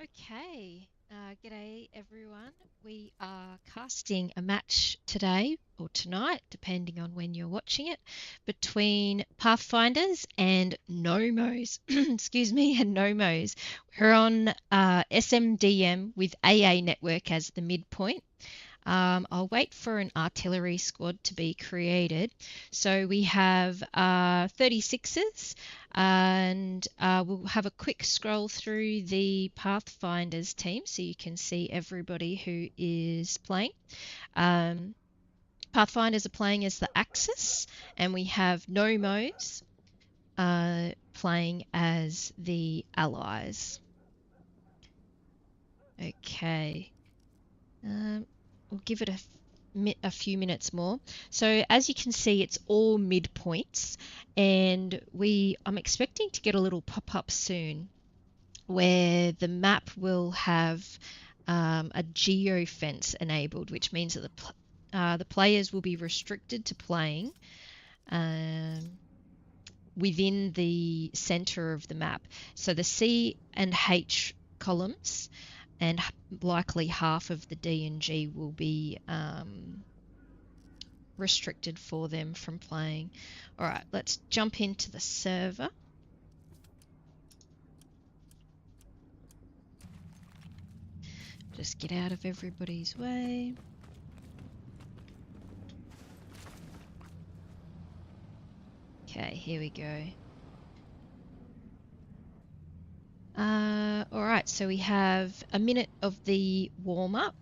Okay, g'day everyone. We are casting a match today or tonight, depending on when you're watching it, between Pathfinders and Gnomos. Excuse me, and Gnomos. We're on SMDM with AA network as the midpoint. I'll wait for an artillery squad to be created. So we have 36ers, and we'll have a quick scroll through the Pathfinders team so you can see everybody who is playing. Pathfinders are playing as the Axis, and we have Gnomos playing as the Allies. Okay. We'll give it a few minutes more. So as you can see, it's all midpoints, and I'm expecting to get a little pop-up soon where the map will have a geofence enabled, which means that the players will be restricted to playing within the center of the map. So the C and H columns and likely half of the D and G will be restricted for them from playing. All right, let's jump into the server. Just get out of everybody's way. Okay, here we go. All right, so we have a minute of the warm-up,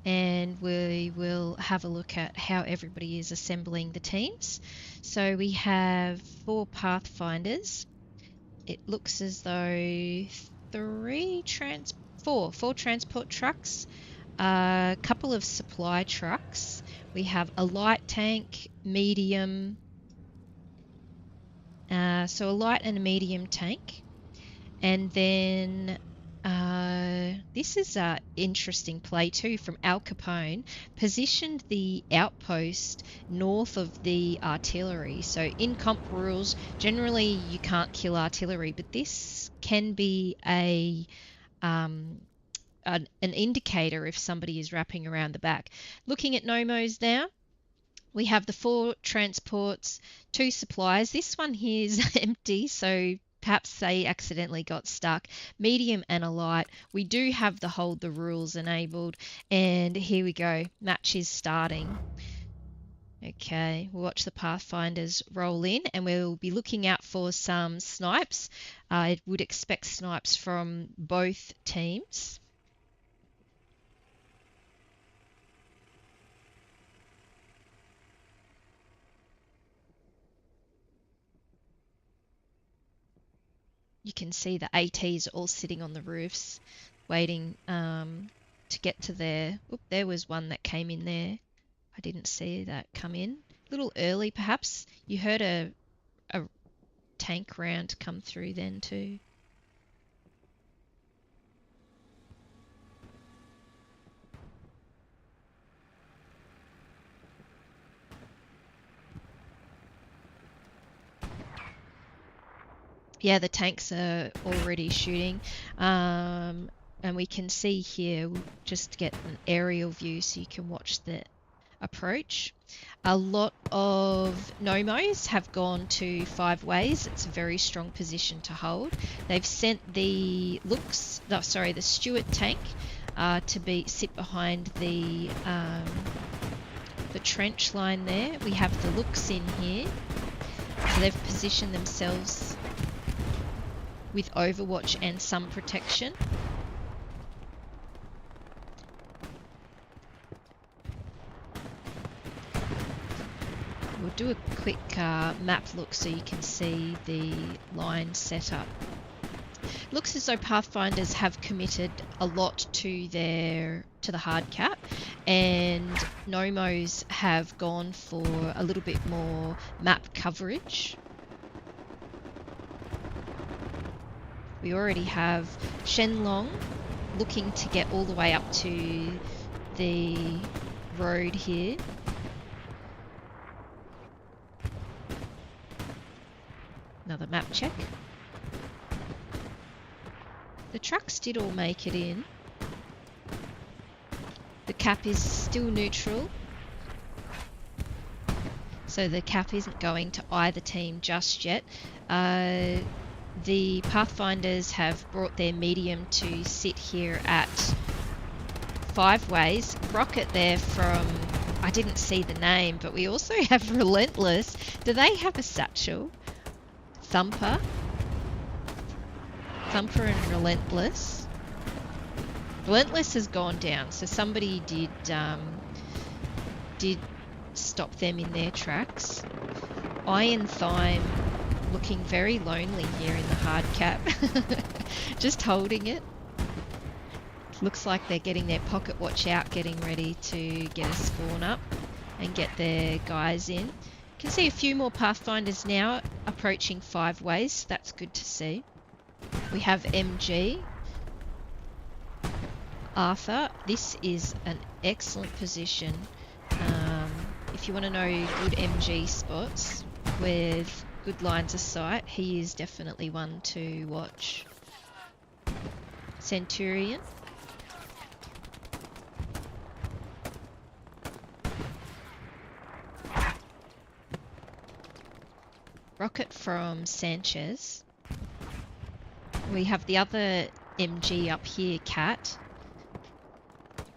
and we will have a look at how everybody is assembling the teams. So we have 4 Pathfinders. It looks as though 4 transport trucks, a couple of supply trucks. We have a light tank, medium, so a light and a medium tank. And then this is an interesting play too from Al Capone. Positioned the outpost north of the artillery. So in comp rules, generally you can't kill artillery, but this can be an indicator if somebody is wrapping around the back. Looking at Gnomos now, we have the 4 transports, 2 supplies. This one here is empty, so perhaps they accidentally got stuck. Medium and a light. We do have the hold the rules enabled, and here we go. Match is starting. Okay, we'll watch the Pathfinders roll in, and we'll be looking out for some snipes. I would expect snipes from both teams. You can see the ATs all sitting on the roofs, waiting to get to there. Oop, there was one that came in there. I didn't see that come in. A little early, perhaps. You heard a tank round come through then too. Yeah, the tanks are already shooting. And we can see here, we'll just get an aerial view so you can watch the approach. A lot of Gnomos have gone to 5 ways. It's a very strong position to hold. They've sent the Stuart tank to sit behind the trench line there. We have the looks in here. So they've positioned themselves with overwatch and some protection. We'll do a quick map look so you can see the line setup. Looks as though Pathfinders have committed a lot to the hard cap, and Gnomos have gone for a little bit more map coverage. We already have Shenlong looking to get all the way up to the road here. Another map check. The trucks did all make it in. The cap is still neutral. So the cap isn't going to either team just yet. The Pathfinders have brought their medium to sit here at 5 ways. Rocket there from, I didn't see the name, but we also have Relentless. Do they have a satchel? Thumper and Relentless. Relentless has gone down, so somebody did stop them in their tracks. Iron Thyme looking very lonely here in the hard cap. Just holding it. Looks like they're getting their pocket watch out, getting ready to get a spawn up and get their guys in. You can see a few more Pathfinders now approaching 5 ways. That's good to see. We have MG. Arthur. This is an excellent position. If you want to know good MG spots with good lines of sight, he is definitely one to watch. Centurion. Rocket from Sanchez. We have the other MG up here, Cat.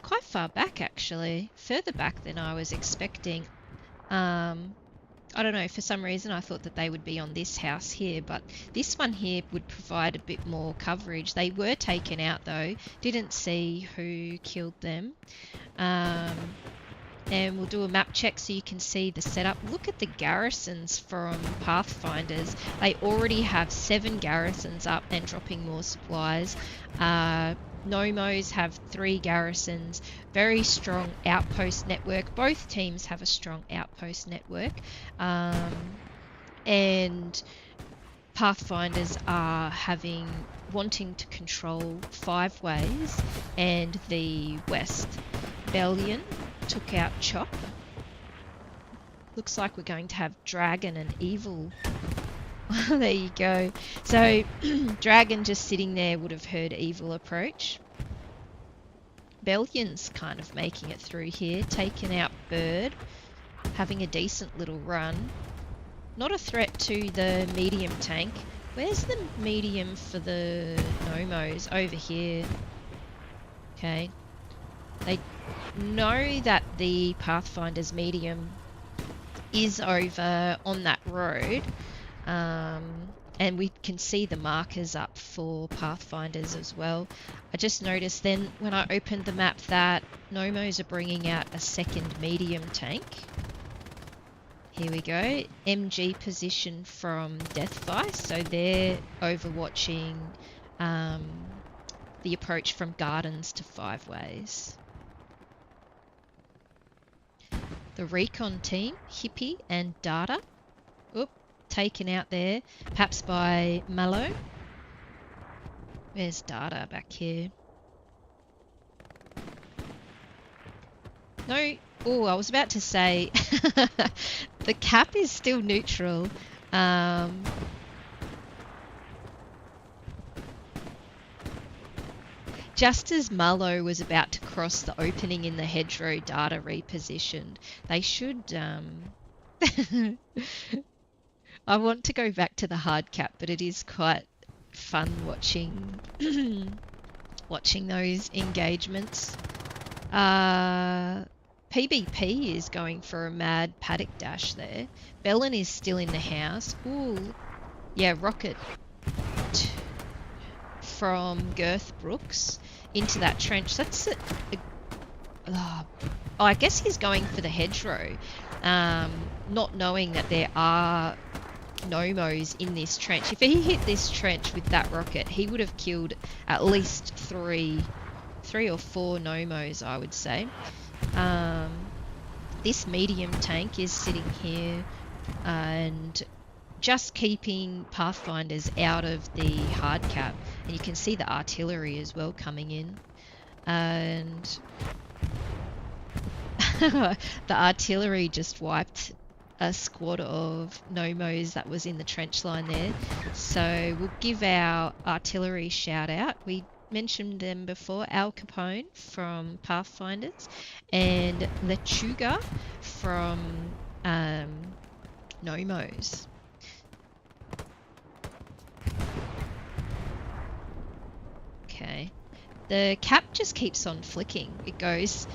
Quite far back actually, further back than I was expecting. I don't know, for some reason I thought that they would be on this house here, but this one here would provide a bit more coverage. They were taken out though, didn't see who killed them. And we'll do a map check so you can see the setup. Look at the garrisons from Pathfinders. They already have 7 garrisons up and dropping more supplies. Gnomos have 3 garrisons. Very strong outpost network. Both teams have a strong outpost network. And Pathfinders are wanting to control 5 ways and the west. Bellion took out Chop. Looks like we're going to have Dragon and Evil. There you go. So Dragon just sitting there would have heard Evil approach. Bellion's kind of making it through here, taking out Bird, having a decent little run. Not a threat to the medium tank. Where's the medium for the Gnomos? Over here. Okay. They know that the Pathfinder's medium is over on that road. And we can see the markers up for Pathfinders as well. I just noticed then when I opened the map that Gnomos are bringing out a second medium tank. Here we go. MG position from Deathvice. So they're overwatching the approach from Gardens to 5 ways. The Recon team, Hippie and Data. Oop. Taken out there, perhaps by Mallow. Where's Data back here? No. Oh, I was about to say the cap is still neutral. Just as Mallow was about to cross the opening in the hedgerow, Data repositioned. They should I want to go back to the hard cap, but it is quite fun watching watching those engagements. PBP is going for a mad paddock dash there. Bellin is still in the house. Ooh, yeah, Rocket from Girth Brooks into that trench. That's oh, I guess he's going for the hedgerow, not knowing that there are Gnomos in this trench. If he hit this trench with that rocket, he would have killed at least three or four Gnomos, I would say. This medium tank is sitting here and just keeping Pathfinders out of the hard cap, and you can see the artillery as well coming in, and the artillery just wiped a squad of Gnomos that was in the trench line there. So we'll give our artillery shout out. We mentioned them before, Al Capone from Pathfinders and Lechuga from Gnomos. Okay. The cap just keeps on flicking. It goes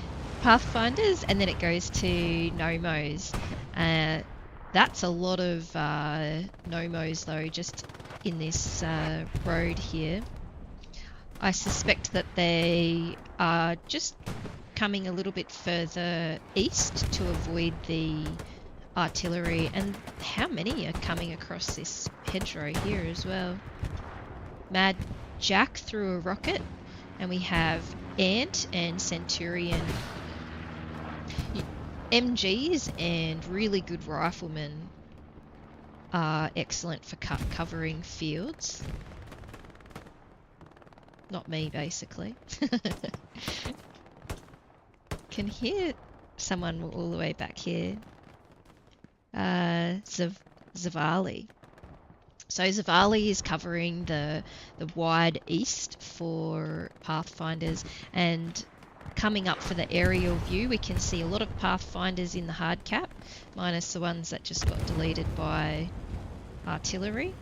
Pathfinders and then it goes to Gnomos. That's a lot of Gnomos though, just in this road here. I suspect that they are just coming a little bit further east to avoid the artillery. And how many are coming across this hedgerow here as well? Mad Jack threw a rocket, and we have Ant and Centurion. MGs and really good riflemen are excellent for covering fields. Not me, basically. Can hear someone all the way back here. Zavali. So Zavali is covering the wide east for Pathfinders, and coming up for the aerial view we can see a lot of Pathfinders in the hard cap, minus the ones that just got deleted by artillery.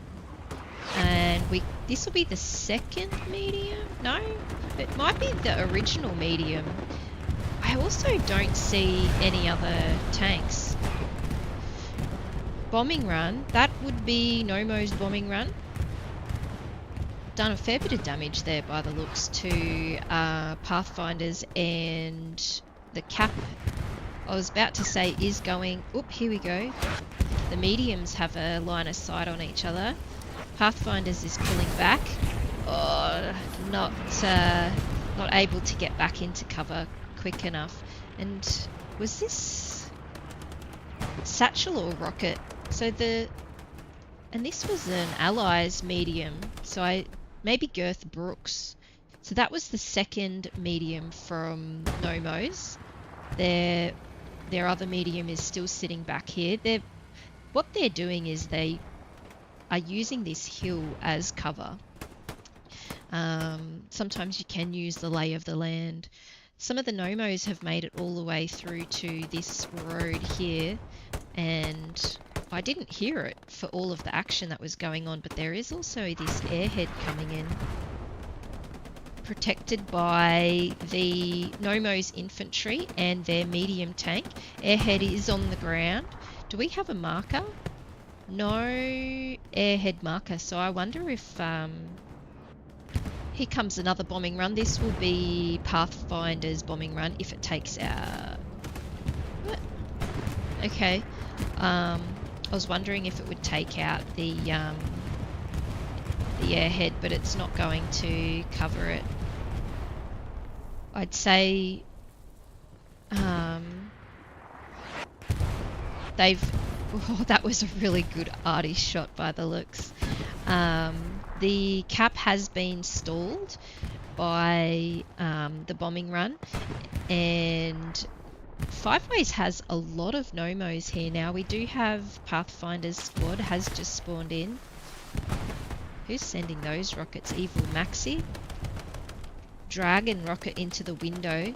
And this will be the second medium? No? It might be the original medium. I also don't see any other tanks. Bombing run, that would be Gnomos bombing run. Done a fair bit of damage there by the looks to Pathfinders, and the cap, I was about to say, is going... Oop, here we go. The mediums have a line of sight on each other. Pathfinders is pulling back. Oh, not able to get back into cover quick enough. And was this satchel or rocket? So and this was an Allies medium, so maybe Girth Brooks. So that was the second medium from Gnomos. Their other medium is still sitting back here. What they're doing is they are using this hill as cover. Sometimes you can use the lay of the land. Some of the Gnomos have made it all the way through to this road here, and I didn't hear it for all of the action that was going on, but there is also this airhead coming in, protected by the Gnomos infantry and their medium tank. Airhead is on the ground. Do we have a marker? No airhead marker, so I wonder if... here comes another bombing run. This will be Pathfinder's bombing run if it takes out... What? Okay. I was wondering if it would take out the airhead, but it's not going to cover it. I'd say oh, that was a really good arty shot by the looks. The cap has been stalled by the bombing run, and Five Ways has a lot of Gnomos here now. We do have Pathfinder's squad has just spawned in. Who's sending those rockets? Evil Maxi. Dragon rocket into the window.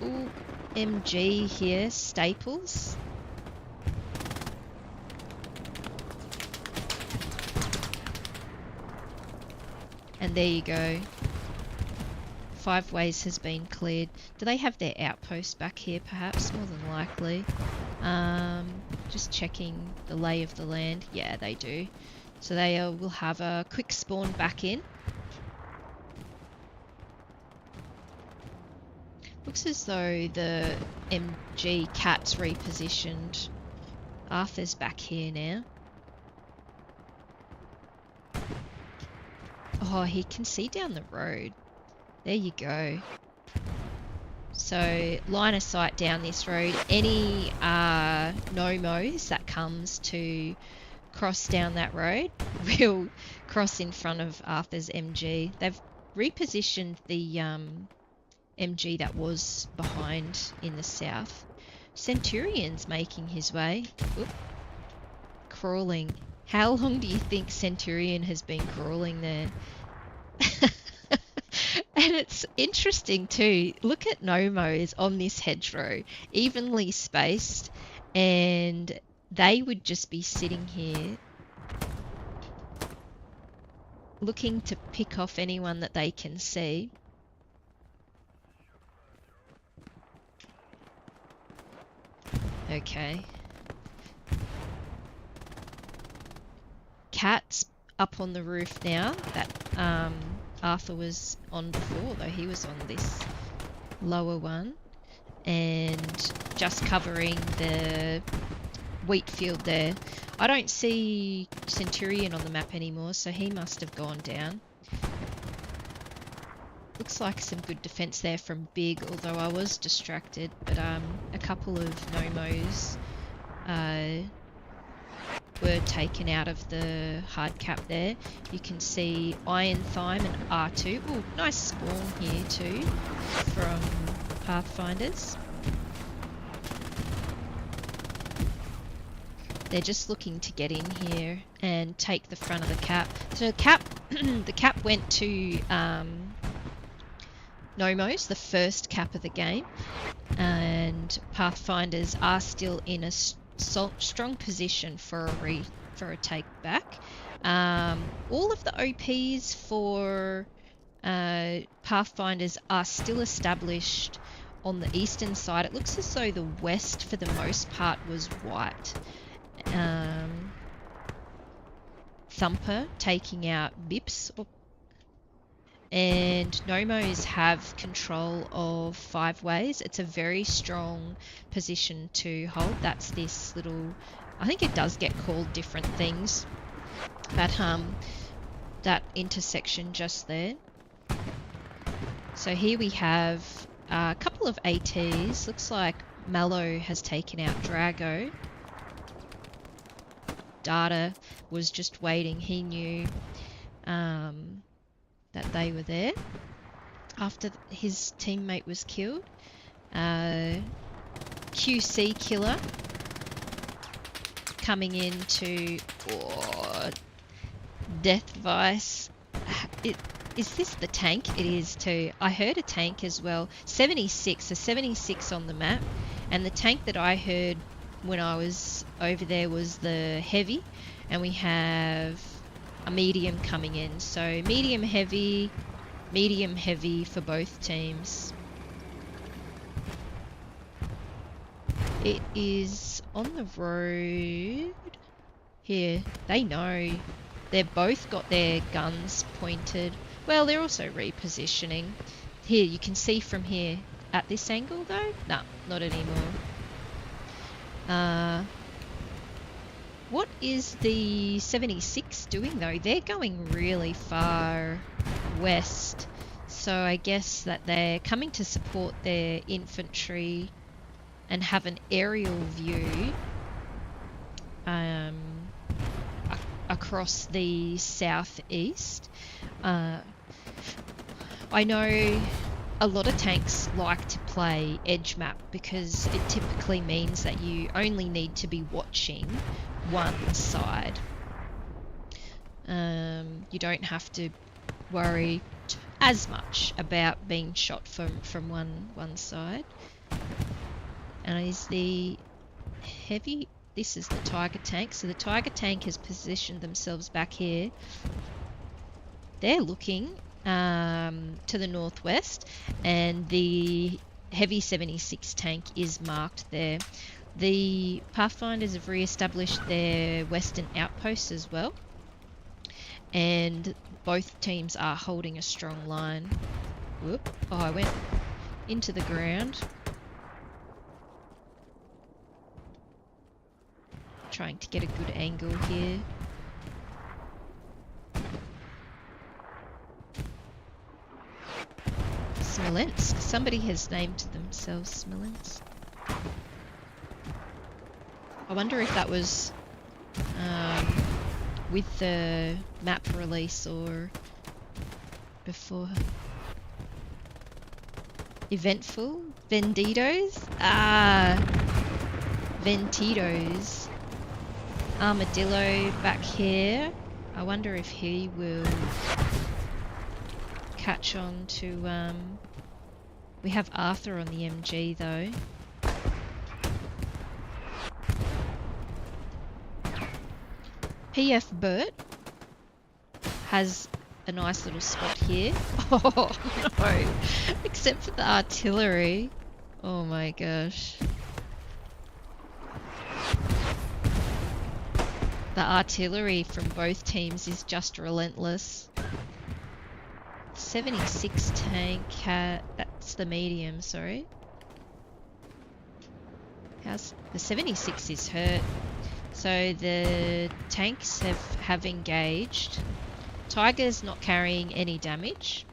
Ooh, MG here. Staples. And there you go. Five Ways has been cleared. Do they have their outpost back here perhaps? More than likely. Just checking the lay of the land. Yeah, they do. So they will have a quick spawn back in. Looks as though the MG cat's repositioned. Arthur's back here now. Oh, he can see down the road. There you go. So, line of sight down this road. Any Gnomos that comes to cross down that road will cross in front of Arthur's MG. They've repositioned the MG that was behind in the south. Centurion's making his way. Oop. Crawling. How long do you think Centurion has been crawling there? And it's interesting too. Look at Gnomos on this hedgerow, evenly spaced, and they would just be sitting here looking to pick off anyone that they can see. Okay. Cat's up on the roof now that Arthur was on before, though he was on this lower one, and just covering the wheat field there. I don't see Centurion on the map anymore, so he must have gone down. Looks like some good defense there from Big, although I was distracted, but a couple of Gnomos were taken out of the hard cap there. You can see Iron Thyme and R2. Oh, nice spawn here too from Pathfinders. They're just looking to get in here and take the front of the cap. So the cap went to Gnomos, the first cap of the game, and Pathfinders are still in a strong position for a take back. All of the OPs for Pathfinders are still established on the eastern side. It looks as though the west, for the most part, was white. Thumper taking out Bips, and Gnomos have control of 5 ways. It's a very strong position to hold. That's this little, I think it does get called different things, but that intersection just there. So here we have a couple of ATs. Looks like Mallow has taken out Drago. Data was just waiting. He knew that they were there after his teammate was killed. QC Killer coming into Death Vice. Is this the tank? It is too. I heard a tank as well. 76, a 76 on the map, and the tank that I heard when I was over there was the heavy, and we have a medium coming in. So medium heavy for both teams. It is on the road here. They know. They've both got their guns pointed. Well, they're also repositioning. Here, you can see from here. At this angle though? No, not anymore. What is the 76 doing though? They're going really far west, so I guess that they're coming to support their infantry and have an aerial view across the southeast. I know a lot of tanks like to play edge map because it typically means that you only need to be watching one side. You don't have to worry as much about being shot from one side. And is the heavy... This is the Tiger tank. So the Tiger tank has positioned themselves back here. They're looking to the northwest, and the heavy 76 tank is marked there. The Pathfinders have re-established their western outposts as well, and both teams are holding a strong line. Whoop. Oh, I went into the ground. Trying to get a good angle here. Smolensk. Somebody has named themselves Smolensk. I wonder if that was with the map release or before. Eventful? Venditos? Ah, Ventitos. Armadillo back here. I wonder if he will catch on to... we have Arthur on the MG though. PF Burt has a nice little spot here. Oh no! Except for the artillery. Oh my gosh. The artillery from both teams is just relentless. 76 tank, that's the medium, sorry. The 76 is hurt. So the tanks have engaged. Tiger's not carrying any damage.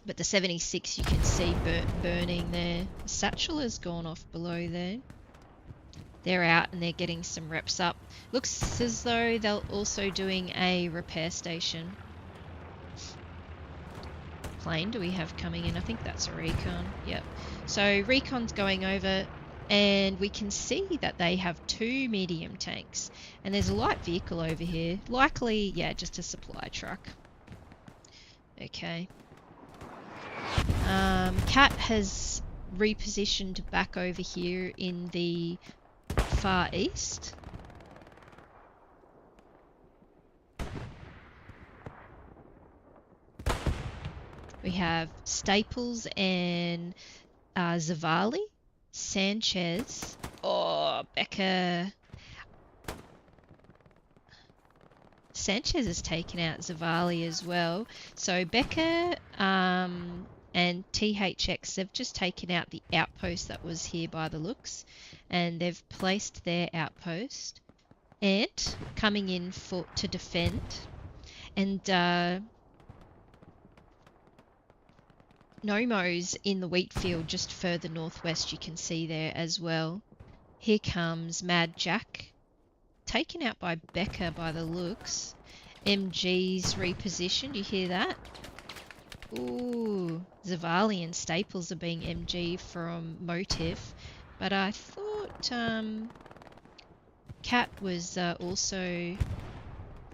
But the 76 you can see burning there. The satchel has gone off below there. They're out and they're getting some reps up. Looks as though they're also doing a repair station. Plane do we have coming in? I think that's a recon. Yep. So recon's going over and we can see that they have 2 medium tanks. And there's a light vehicle over here. Likely, yeah, just a supply truck. Okay. Cat has repositioned back over here in the far east. We have Staples and Zavali, Sanchez. Oh, Becca. Sanchez has taken out Zavali as well. So Becca and THX, they've just taken out the outpost that was here by the looks. And they've placed their outpost. And coming in to defend. And Gnomos in the wheat field just further northwest, you can see there as well. Here comes Mad Jack, taken out by Becca by the looks. MG's repositioned, you hear that? Ooh, Zavali and Staples are being MG from Motive, but I thought Cat was also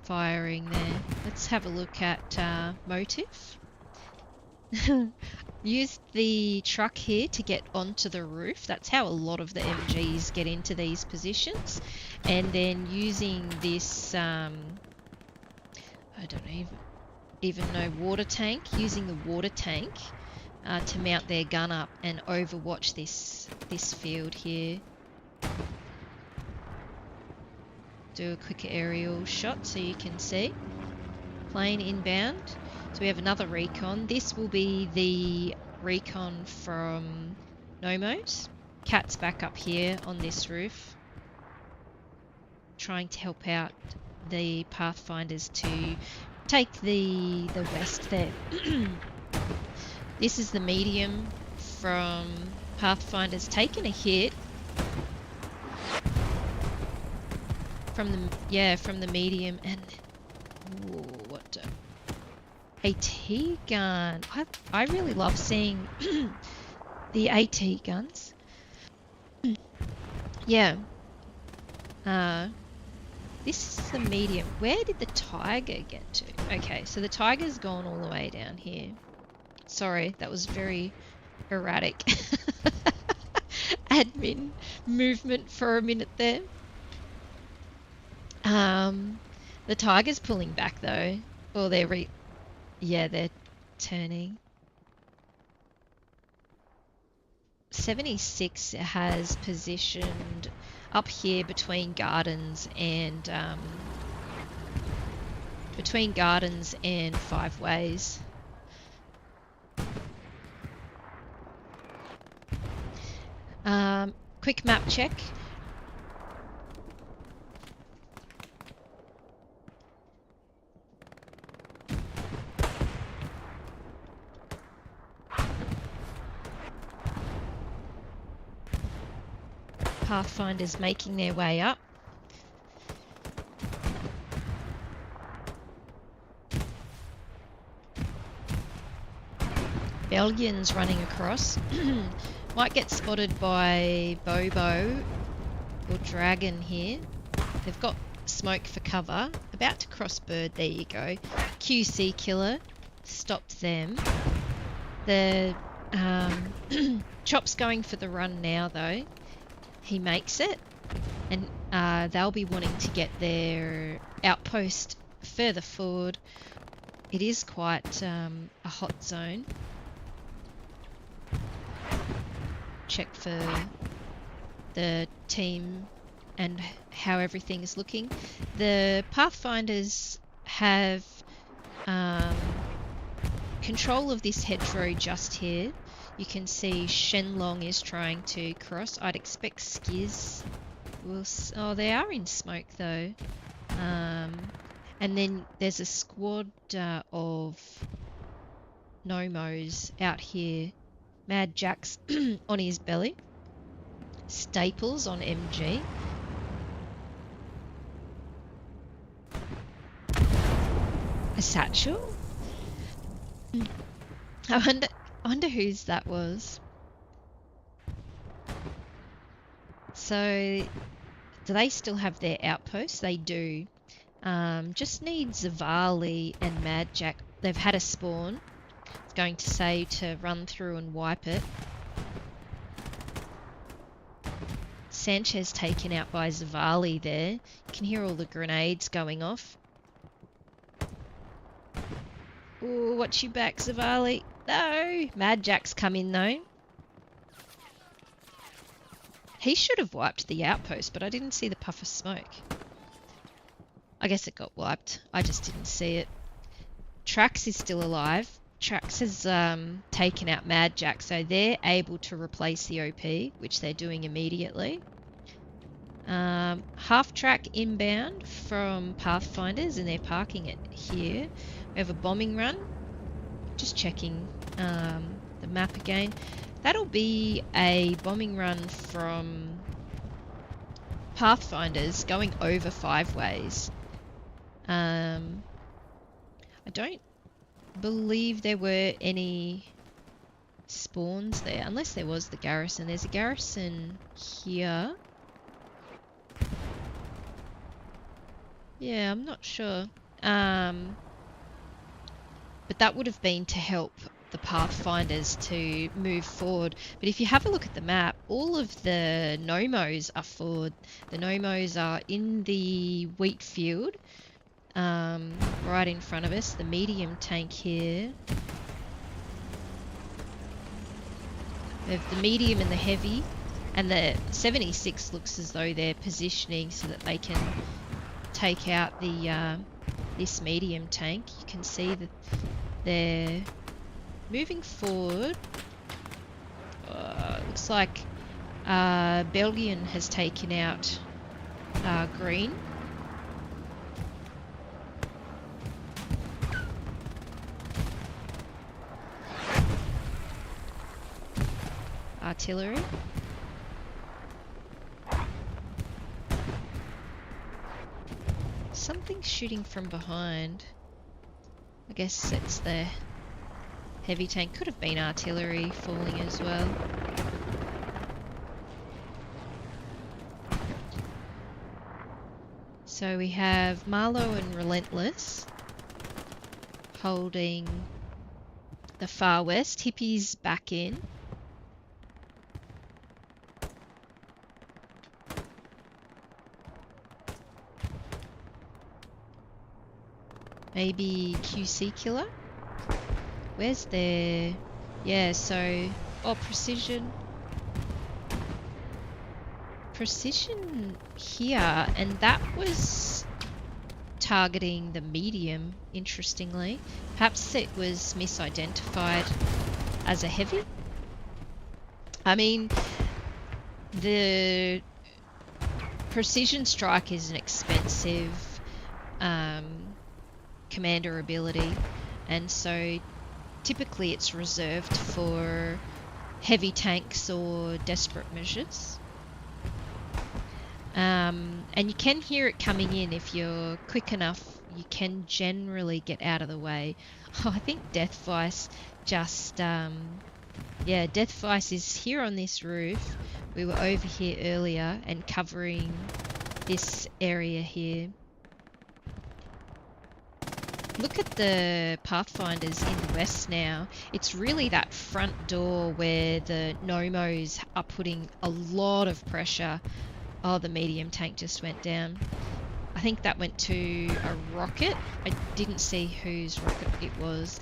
firing there. Let's have a look at Motive. Use the truck here to get onto the roof. That's how a lot of the MGs get into these positions. And then using this, I don't even know, water tank. Using the water tank to mount their gun up and overwatch this field here. Do a quick aerial shot so you can see. Plane inbound. So we have another recon. This will be the recon from Gnomos. Cat's back up here on this roof, trying to help out the Pathfinders to take the west there. This is the medium from Pathfinders, taking a hit from the medium, and AT gun. I really love seeing the AT guns. Yeah. This is the medium. Where did the Tiger get to? Okay, so the Tiger's gone all the way down here. Sorry, that was very erratic. Admin movement for a minute there. The Tiger's pulling back though. Or they're they're turning. 76 has positioned up here between gardens and Five Ways. Quick map check. Pathfinders making their way up. Belgians running across. Might get spotted by Bobo or Dragon here. They've got smoke for cover. About to cross bird. There you go. QC killer. stopped them. The Chop's going for the run now, though. He makes it, and they'll be wanting to get their outpost further forward. It is quite a hot zone. Check for the team and how everything is looking. The Pathfinders have control of this hedgerow just here. You can see Shenlong is trying to cross. I'd expect Skiz will... Oh, they are in smoke though. And then there's a squad of Gnomos out here. Mad Jack's on his belly. Staples on MG. A satchel? I wonder whose that was. So, do they still have their outposts? They do. Just need Zavali and Mad Jack. They've had a spawn. It's going to say to run through and wipe it. Sanchez taken out by Zavali there. You can hear all the grenades going off. Ooh, watch your back, Zavali. No! Mad Jack's come in though. He should have wiped the outpost, but I didn't see the puff of smoke. I guess it got wiped. I just didn't see it. Trax is still alive. Trax has taken out Mad Jack, so they're able to replace the OP, which they're doing immediately. Half track inbound from Pathfinders, and they're parking it here. We have a bombing run. Just checking the map again. That'll be a bombing run from Pathfinders going over 5 ways. I don't believe there were any spawns there, unless there was the garrison. There's a garrison here. Yeah, I'm not sure. But that would have been to help the Pathfinders to move forward. But if you have a look at the map, all of the Gnomos are forward. The Gnomos are in the wheat field, right in front of us. The medium tank here. We have the medium and the heavy, and the 76 looks as though they're positioning so that they can take out the this medium tank. You can see that they're moving forward. Looks like Belgian has taken out green. Artillery. Something's shooting from behind. I guess it's the heavy tank. Could have been artillery falling as well. So we have Marlowe and Relentless holding the far west. Hippie's back in. Maybe QC killer? Where's their... Yeah, so... Oh, precision. Precision here, and that was targeting the medium, interestingly. Perhaps it was misidentified as a heavy? I mean, the precision strike is an expensive commander ability, and so typically it's reserved for heavy tanks or desperate measures. And you can hear it coming in. If you're quick enough, you can generally get out of the way. Oh, I think Death Vice just... yeah, Death Vice is here on this roof. We were over here earlier and covering this area here. look at the Pathfinders in the west now. It's really that front door where the Gnomos are putting a lot of pressure. Oh, the medium tank just went down. I think that went to a rocket. I didn't see whose rocket it was.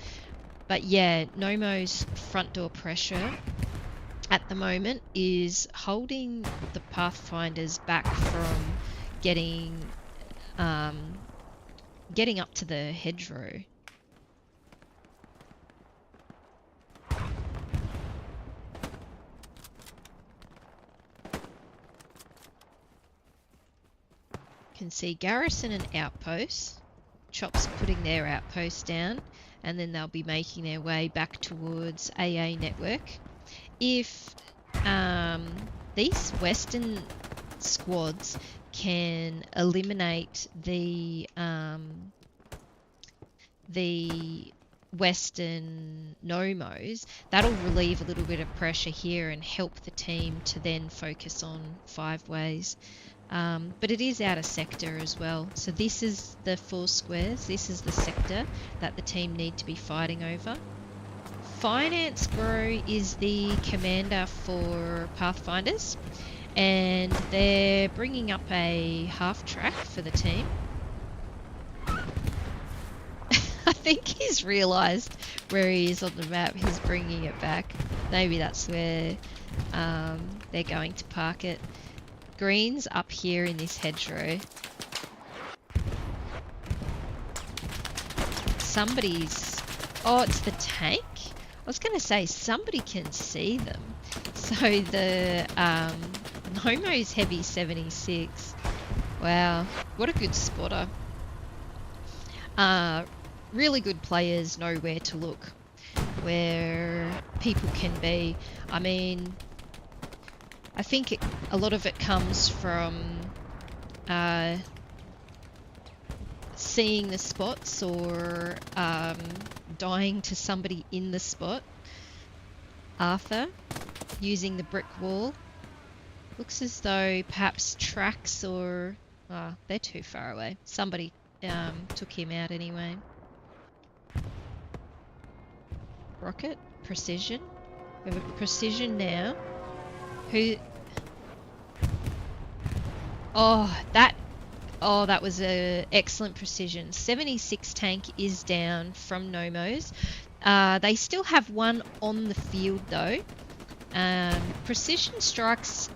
But yeah, Gnomo's front door pressure at the moment is holding the Pathfinders back from getting up to the hedgerow. Can see garrison and outposts. Chops putting their outposts down, and then they'll be making their way back towards AA network. If these western squads can eliminate the western Gnomos, that'll relieve a little bit of pressure here and help the team to then focus on 5 ways. But it is out of sector as well. So this is the 4 squares. This is the sector that the team need to be fighting over. Finance Grow is the commander for Pathfinders, and they're bringing up a half track for the team. I think he's realised where he is on the map. He's bringing it back. Maybe that's where they're going to park it. Green's up here in this hedgerow. Somebody's... Oh, it's the tank? I was going to say somebody can see them. So the Gnomo's Heavy 76. Wow, what a good spotter. Really good players know where to look, where people can be. I mean, I think a lot of it comes from seeing the spots or dying to somebody in the spot. Arthur, using the brick wall. Looks as though perhaps tracks or... Oh, they're too far away. Somebody took him out anyway. Rocket, precision. We have a precision now. Who... Oh, that was a excellent precision. 76 tank is down from Gnomos. They still have one on the field though. Precision strikes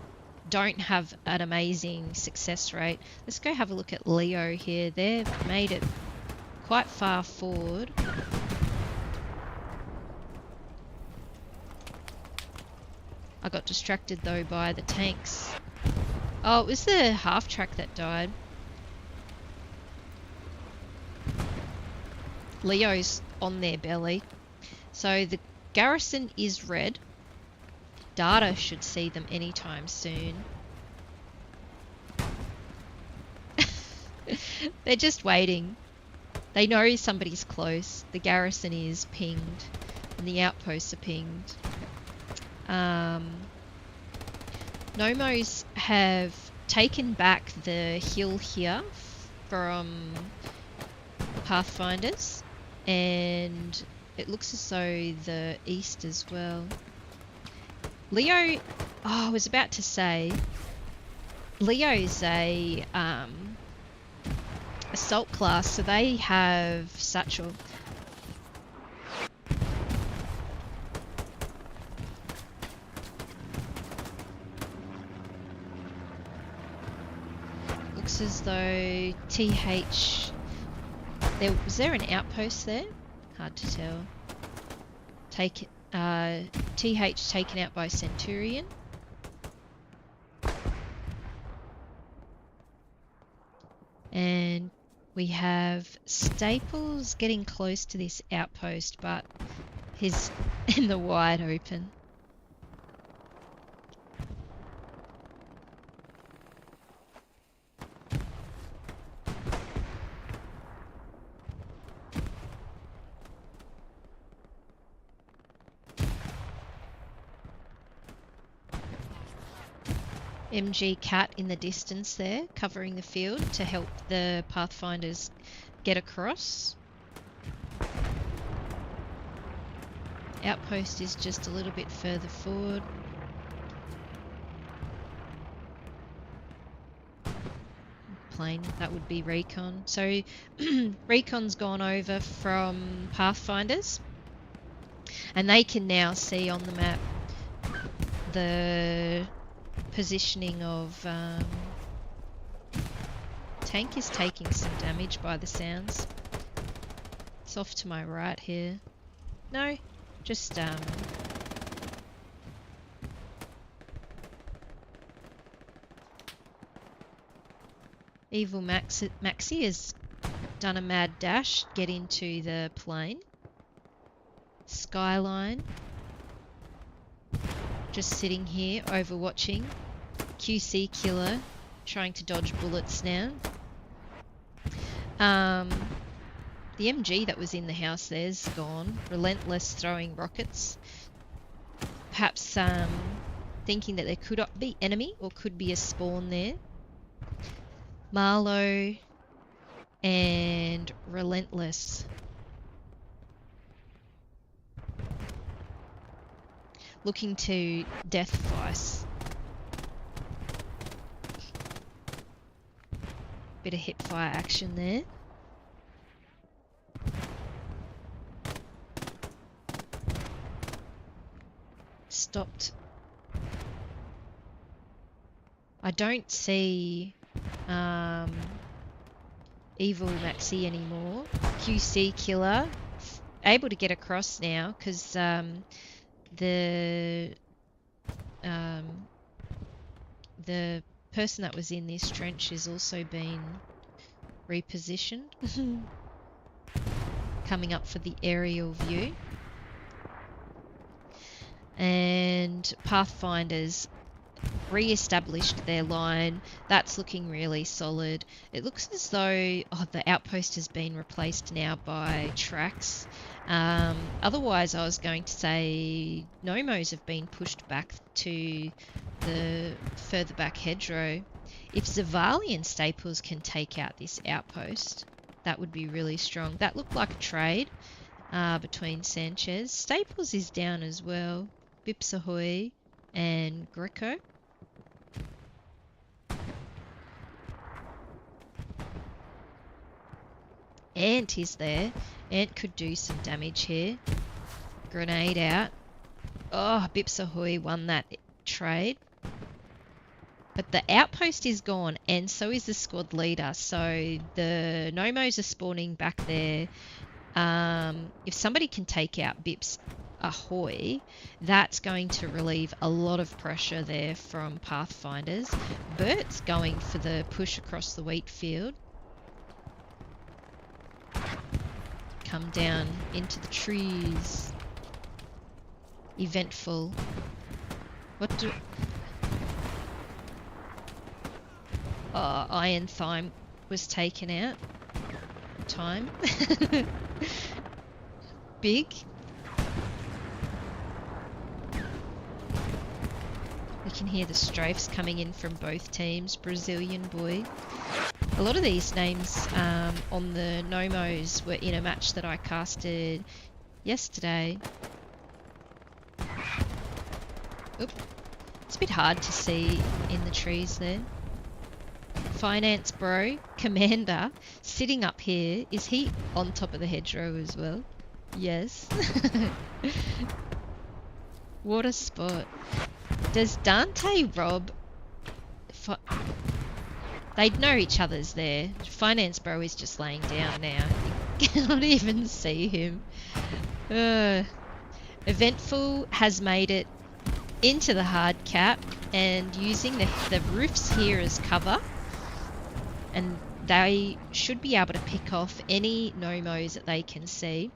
don't have an amazing success rate. Let's go have a look at Leo here. They've made it quite far forward. I got distracted though by the tanks. Oh, it was the half track that died. Leo's on their belly. So the garrison is red. Data should see them anytime soon. They're just waiting. They know somebody's close. The garrison is pinged and the outposts are pinged. Gnomos have taken back the hill here from Pathfinders, and it looks as though the east as well. Leo, oh, I was about to say, Leo's a assault class, so they have satchel. Looks as though TH... Was there an outpost there? Hard to tell. TH taken out by Centurion. And we have Staples getting close to this outpost, but he's in the wide open. MG Cat in the distance there, covering the field to help the Pathfinders get across. Outpost is just a little bit further forward. Plane, that would be recon. So recon's gone over from Pathfinders, and they can now see on the map the positioning of tank is taking some damage by the sounds. It's off to my right here. No, just Evil Maxi has done a mad dash, get into the plane. Skyline. Just sitting here, overwatching. QC Killer, trying to dodge bullets now. The MG that was in the house there's gone. Relentless throwing rockets. Perhaps thinking that there could be enemy or could be a spawn there. Marlow and Relentless. Looking to death vice. Bit of hip fire action there. Stopped. I don't see Evil Maxi anymore. QC Killer able to get across now because the person that was in this trench has also been repositioned. Coming up for the aerial view. And Pathfinders re-established their line. That's looking really solid. It looks as though the outpost has been replaced now by tracks. Otherwise, I was going to say Gnomos have been pushed back to the further back hedgerow. If Zavali and Staples can take out this outpost, that would be really strong. That looked like a trade between Sanchez. Staples is down as well. Bips Ahoy and Greco. Ant is there. Ant could do some damage here. Grenade out. Oh, Bips Ahoy won that trade. But the outpost is gone, and so is the squad leader. So the Gnomos are spawning back there. If somebody can take out Bips Ahoy, that's going to relieve a lot of pressure there from Pathfinders. Bert's going for the push across the wheat field. Come down into the trees. Eventful. What do... Oh, Iron Thime was taken out. Time. Big. We can hear the strafes coming in from both teams. Brazilian boy. A lot of these names on the Gnomos were in a match that I casted yesterday. Oop. It's a bit hard to see in the trees there. Finance bro, Commander, sitting up here. Is he on top of the hedgerow as well? Yes. What a spot. Does Dante rob... They'd know each other's there. Finance bro is just laying down now. You cannot even see him. Eventful has made it into the hard cap and using the roofs here as cover. And they should be able to pick off any Gnomos that they can see.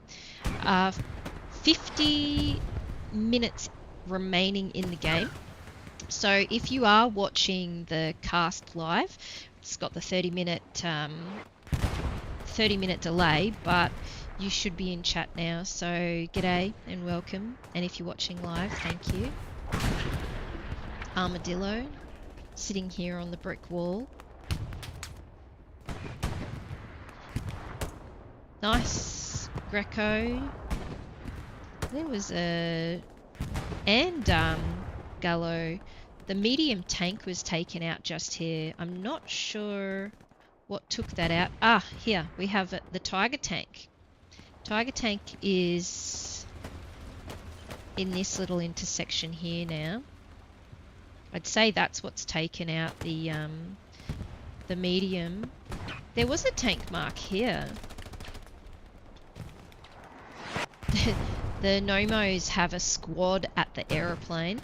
50 minutes remaining in the game. So if you are watching the cast live, it's got the 30-minute delay, but you should be in chat now. So g'day and welcome. And if you're watching live, thank you. Armadillo sitting here on the brick wall. Nice. Greco. There was a... And, Gallo. The medium tank was taken out just here. I'm not sure what took that out. Ah, here, we have it, the Tiger tank. Tiger tank is in this little intersection here now. I'd say that's what's taken out the medium. There was a tank mark here. The Gnomos have a squad at the aeroplane.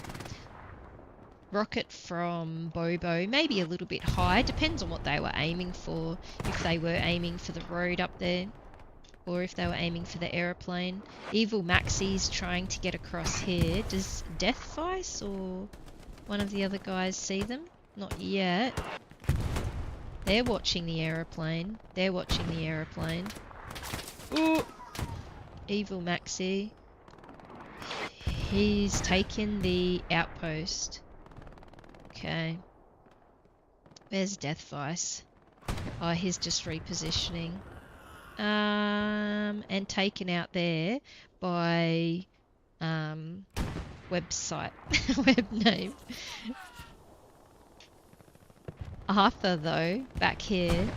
Rocket from Bobo, maybe a little bit high, depends on what they were aiming for. If they were aiming for the road up there, or if they were aiming for the aeroplane. Evil Maxie's trying to get across here. Does Deathvice or one of the other guys see them? Not yet. They're watching the aeroplane. They're watching the aeroplane. Ooh! Evil Maxie. He's taken the outpost. Okay. Where's Deathvice? Oh, he's just repositioning. And taken out there by website web name. Arthur though, back here.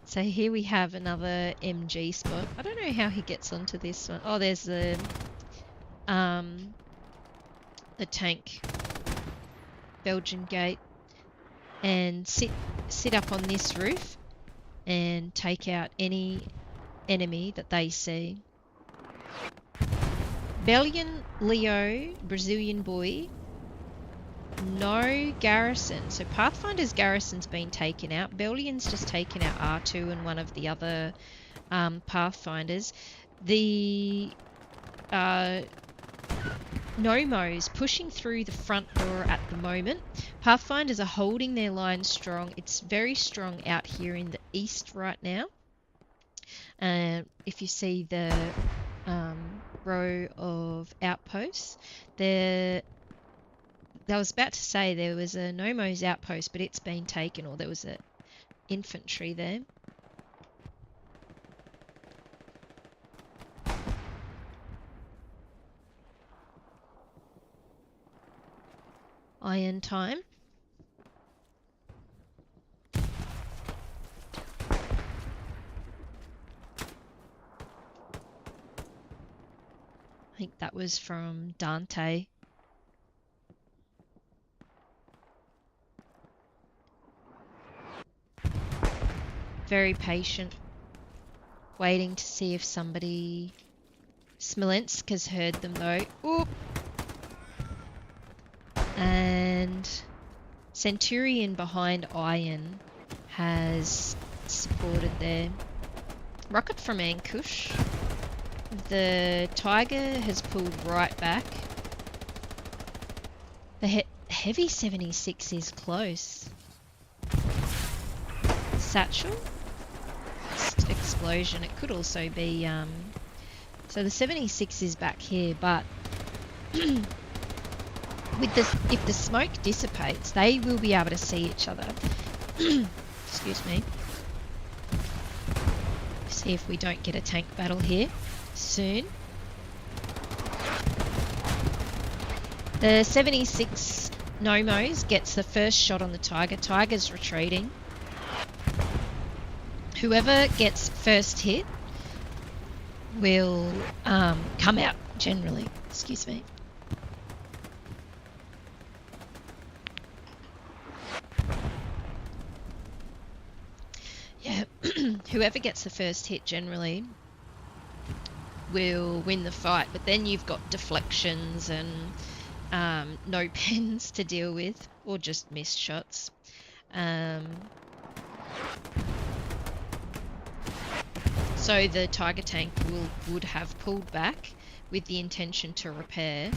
So here we have another MG spot. I don't know how he gets onto this one. Oh, there's the tank. Belgian gate. And sit up on this roof and take out any enemy that they see. Belgian Leo, Brazilian boy. No garrison. So Pathfinder's garrison's been taken out. Belgian's just taken out R2 and one of the other Pathfinders. The Gnomos pushing through the front door at the moment. Pathfinders are holding their line strong. It's very strong out here in the east right now. If you see the row of outposts, I was about to say there was a Gnomos outpost, but it's been taken, or there was a infantry there. Iron time. I think that was from Dante. Very patient, waiting to see if somebody... Smolensk has heard them though. Oop! And Centurion behind Iron has supported there. Rocket from Ankush. The Tiger has pulled right back. The Heavy 76 is close. Satchel? Explosion. It could also be... So the 76 is back here, but... if the smoke dissipates, they will be able to see each other. Excuse me. See if we don't get a tank battle here soon. The 76 Gnomos gets the first shot on the Tiger. Tiger's retreating. Whoever gets first hit will come out generally. Excuse me. Yeah, whoever gets the first hit generally will win the fight, but then you've got deflections and no pens to deal with, or just missed shots. So the Tiger tank would have pulled back with the intention to repair.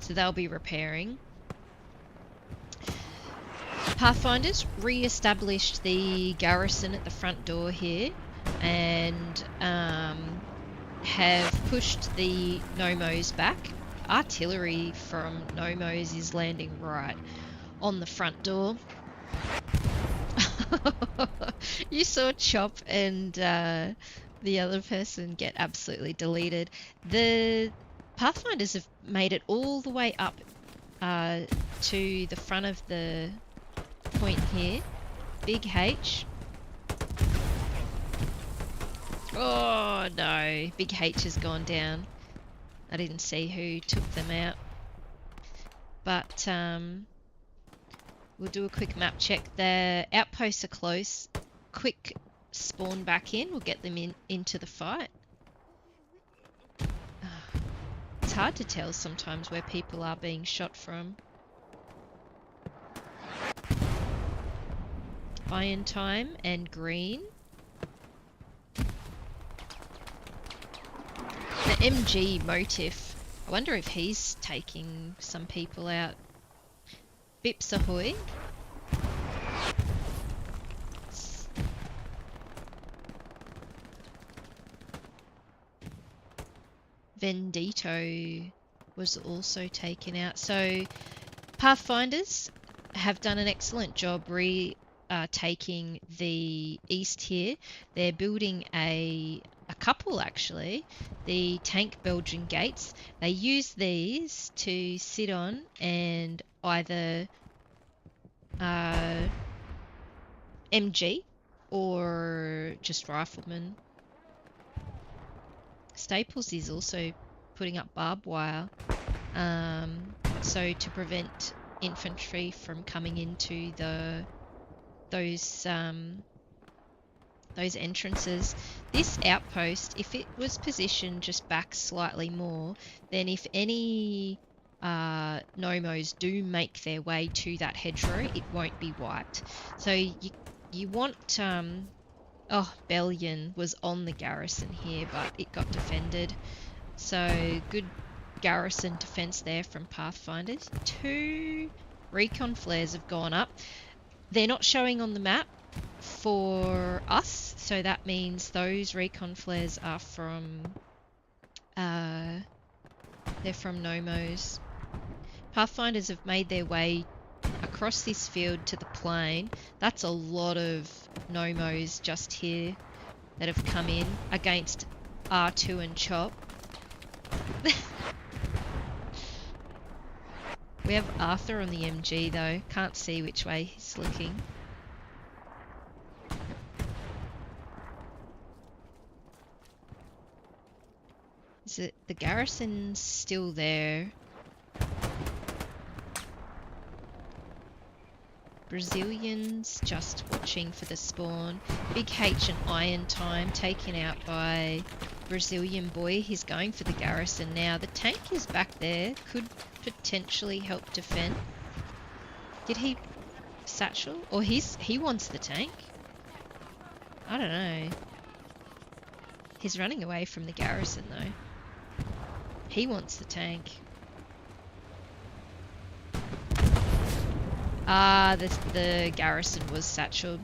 So they'll be repairing. Pathfinders re-established the garrison at the front door here and have pushed the Gnomos back. Artillery from Gnomos is landing right on the front door. You saw Chop and the other person get absolutely deleted. The Pathfinders have made it all the way up to the front of the point here. Big H. Oh no, Big H has gone down. I didn't see who took them out. But we'll do a quick map check. The outposts are close. Quick spawn back in. We'll get them into the fight. It's hard to tell sometimes where people are being shot from. Iron Time and Green. The MG motif. I wonder if he's taking some people out. Bips ahoy. Vendito was also taken out. So Pathfinders have done an excellent job taking the east here. They're building a couple actually, the tank Belgian gates. They use these to sit on and either MG or just riflemen. Staples is also putting up barbed wire, so to prevent infantry from coming into those entrances. This outpost, if it was positioned just back slightly more, then if any Gnomos do make their way to that hedgerow, it won't be wiped. So you want oh, Bellion was on the garrison here, but it got defended. So good garrison defense there from Pathfinders. 2 recon flares have gone up. They're not showing on the map for us, so that means those recon flares are from they're from Gnomos. Pathfinders have made their way across this field to the plain. That's a lot of Gnomos just here that have come in against R2 and Chop. We have Arthur on the MG though. Can't see which way he's looking. Is it the garrison's still there? Brazilians just watching for the spawn. Big H and Iron Time taken out by Brazilian boy. He's going for the garrison now. The tank is back there. Could potentially help defend. Did he satchel? Or he wants the tank? I don't know. He's running away from the garrison though. He wants the tank. The garrison was satcheled.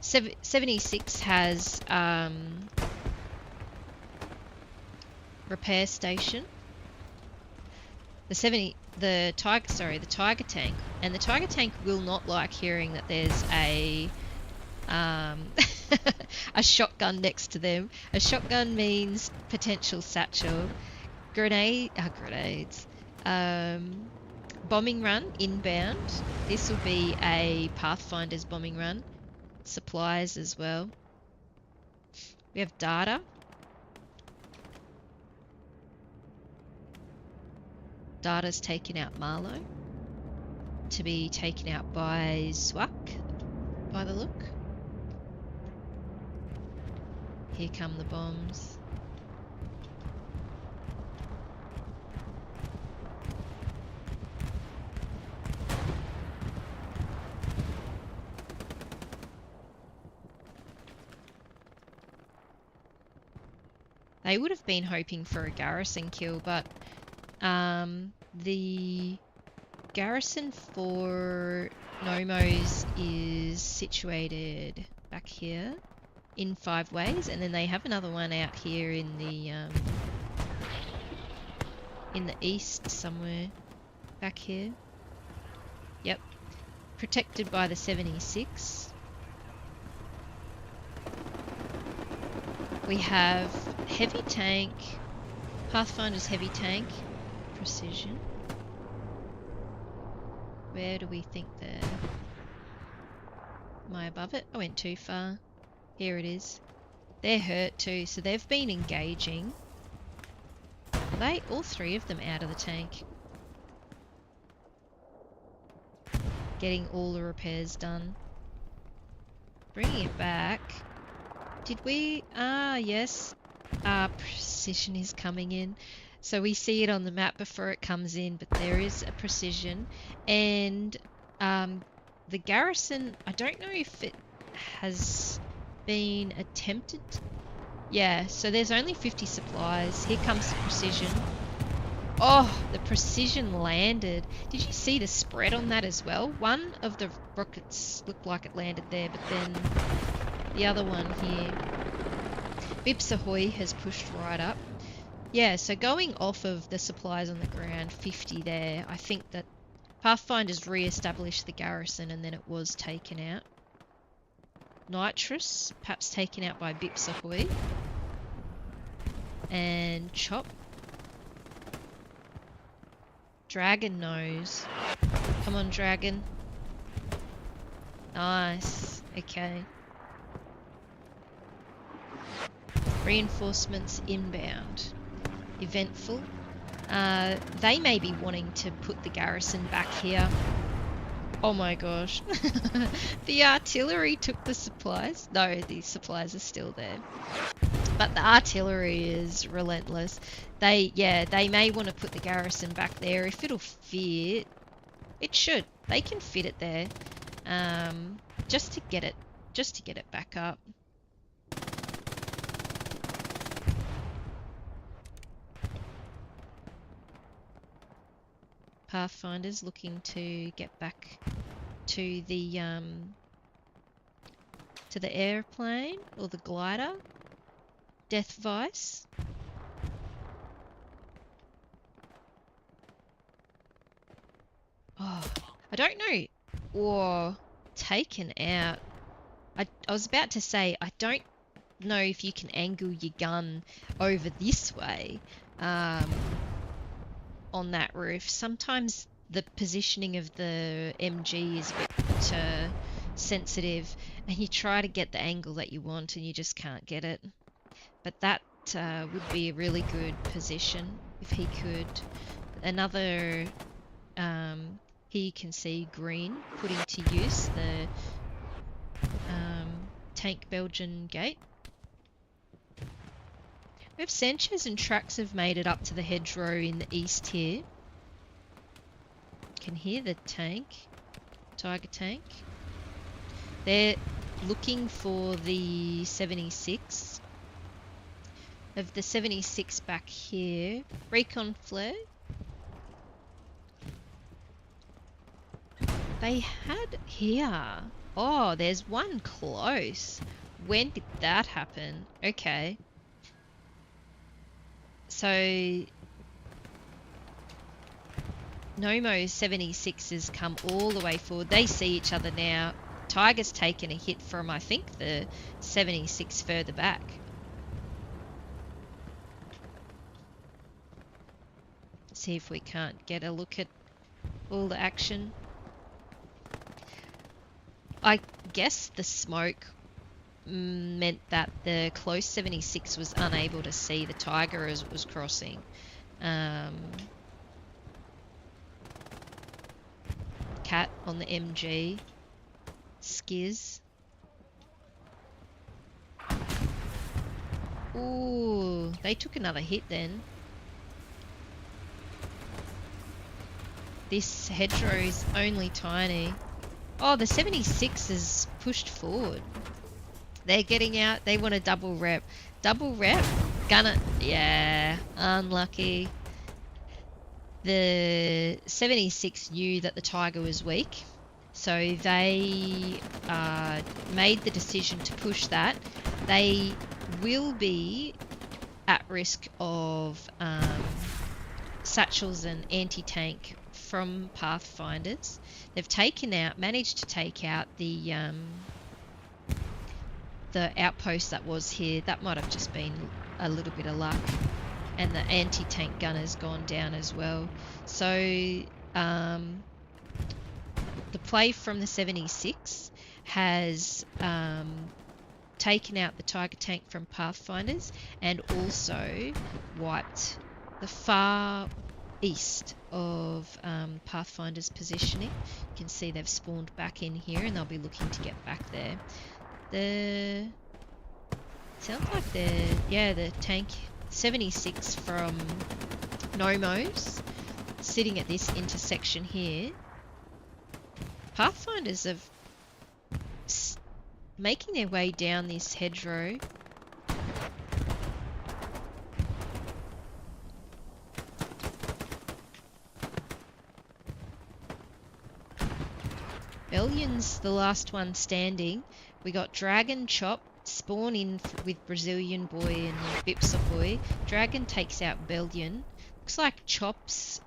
76 has repair station. The tiger tank, and the tiger tank will not like hearing that there's a a shotgun next to them. A shotgun means potential satchel. Grenades. Bombing run inbound. This will be a Pathfinders bombing run. Supplies as well. We have data. Data's taken out Marlow. To be taken out by Zwak, by the look. Here come the bombs. They would have been hoping for a garrison kill, but the garrison for Gnomos is situated back here in 5 ways, and then they have another one out here in the east somewhere back here. Yep, protected by the 76. We have heavy tank, Pathfinder's heavy tank, precision. Where do we think they're... Am I above it? I went too far. Here it is. They're hurt too, so they've been engaging. Are they, all three of them, out of the tank? Getting all the repairs done. Bringing it back. Did we... Ah, yes. Precision is coming in. So we see it on the map before it comes in, but there is a precision. And the garrison, I don't know if it has been attempted. Yeah, so there's only 50 supplies. Here comes the precision. Oh, the precision landed. Did you see the spread on that as well? One of the rockets looked like it landed there, but then the other one here. Bips Ahoy has pushed right up. Yeah, so going off of the supplies on the ground, 50 there, I think that Pathfinders re-established the garrison and then it was taken out. Nitrous, perhaps taken out by Bips Ahoy. And Chop. Dragon Nose. Come on, Dragon. Nice. Okay. Reinforcements inbound. Eventful. They may be wanting to put the garrison back here. Oh my gosh. The artillery took the supplies. No, the supplies are still there. But the artillery is relentless. They may want to put the garrison back there. If it'll fit, it should. They can fit it there. Just to get it back up. Pathfinders looking to get back to the airplane or the glider. Death Vice. Oh, I don't know. Or taken out. I was about to say, I don't know if you can angle your gun over this way on that roof. Sometimes the positioning of the MG is a bit sensitive and you try to get the angle that you want and you just can't get it. But that would be a really good position if he could. Another, here you can see green putting to use the tank Belgian gate. We have Sanchez and Trax have made it up to the hedgerow in the east here. Can hear the tank, Tiger tank. They're looking for the 76. Of the 76 back here, recon flare. They had here. Oh, there's one close. When did that happen? Okay. So Gnomos 76s come all the way forward. They see each other now. Tiger's taken a hit from, I think, the 76 further back. See if we can't get a look at all the action. I guess the smoke meant that the close 76 was unable to see the Tiger as it was crossing. Cat on the MG. Skiz. Ooh, they took another hit then. This hedgerow is only tiny. Oh, the 76 is pushed forward. They're getting out. They want a double rep. Double rep. Gunner. Yeah. Unlucky. The 76 knew that the Tiger was weak. So they made the decision to push that. They will be at risk of satchels and anti-tank from Pathfinders. They've managed to take out the the outpost that was here, that might have just been a little bit of luck. And the anti-tank gunner's gone down as well. So the play from the 76 has taken out the Tiger tank from Pathfinders and also wiped the far east of Pathfinder's positioning. You can see they've spawned back in here and they'll be looking to get back there. Sounds like the tank 76 from Gnomos sitting at this intersection here. Pathfinders are making their way down this hedgerow. Bellion's the last one standing. We got Dragon Chop spawn in with Brazilian Boy and Bipsa Boy. Dragon takes out Bellion. Looks like Chops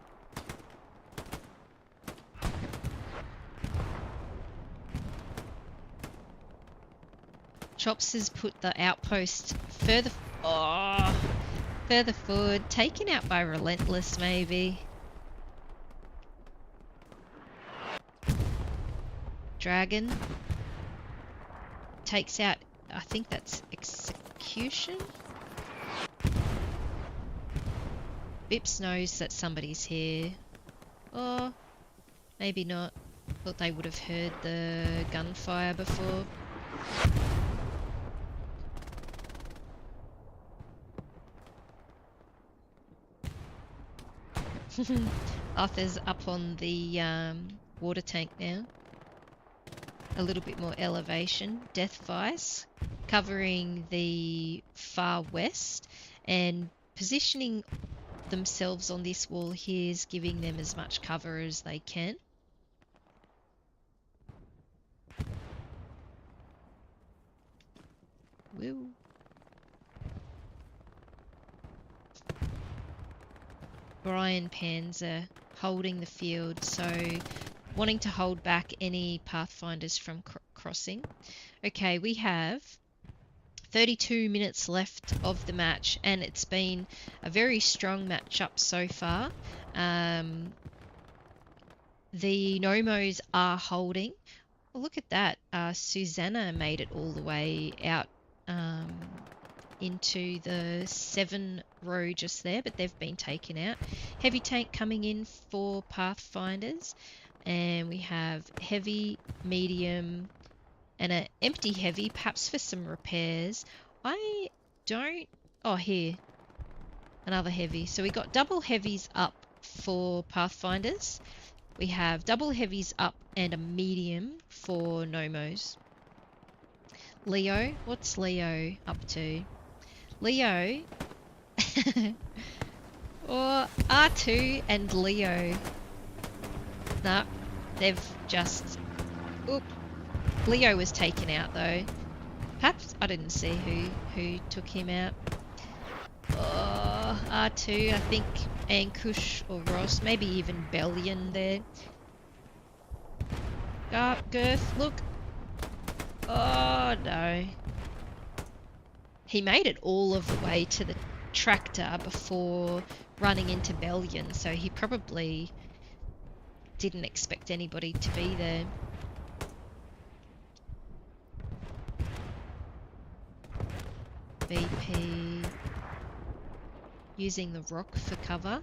has put the outpost further forward, taken out by Relentless maybe. Dragon takes out, I think that's Execution. Bips knows that somebody's here. Or maybe not. Thought they would have heard the gunfire before. Arthur's up on the water tank now. A little bit more elevation. Death Vice covering the far west and positioning themselves on this wall here is giving them as much cover as they can. Woo. Brian Panzer holding the field, so wanting to hold back any Pathfinders from crossing. Okay, we have 32 minutes left of the match, and it's been a very strong matchup so far. The Gnomos are holding. Well, look at that. Susanna made it all the way out into the 7 row just there, but they've been taken out. Heavy tank coming in for Pathfinders. And we have heavy, medium, and an empty heavy, perhaps for some repairs. I don't... Oh, here. Another heavy. So we got double heavies up for Pathfinders. We have double heavies up and a medium for Gnomos. Leo. What's Leo up to? Leo... or R2 and Leo. Nah, they've just... Oop. Leo was taken out though. Perhaps I didn't see who took him out. Oh, R2, I think Ankush or Ross, maybe even Bellion there. Girth, look. Oh no. He made it all of the way to the tractor before running into Bellion, so he probably didn't expect anybody to be there. BP using the rock for cover.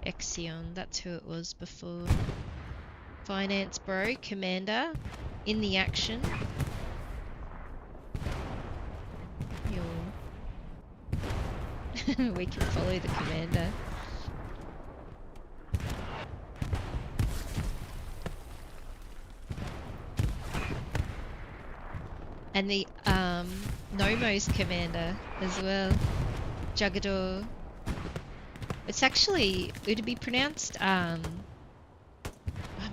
Exion, that's who it was before. Finance Bro, Commander, in the action. We can follow the Commander. And the Gnomos Commander as well. Jugador. It's actually, it'd be pronounced, I'm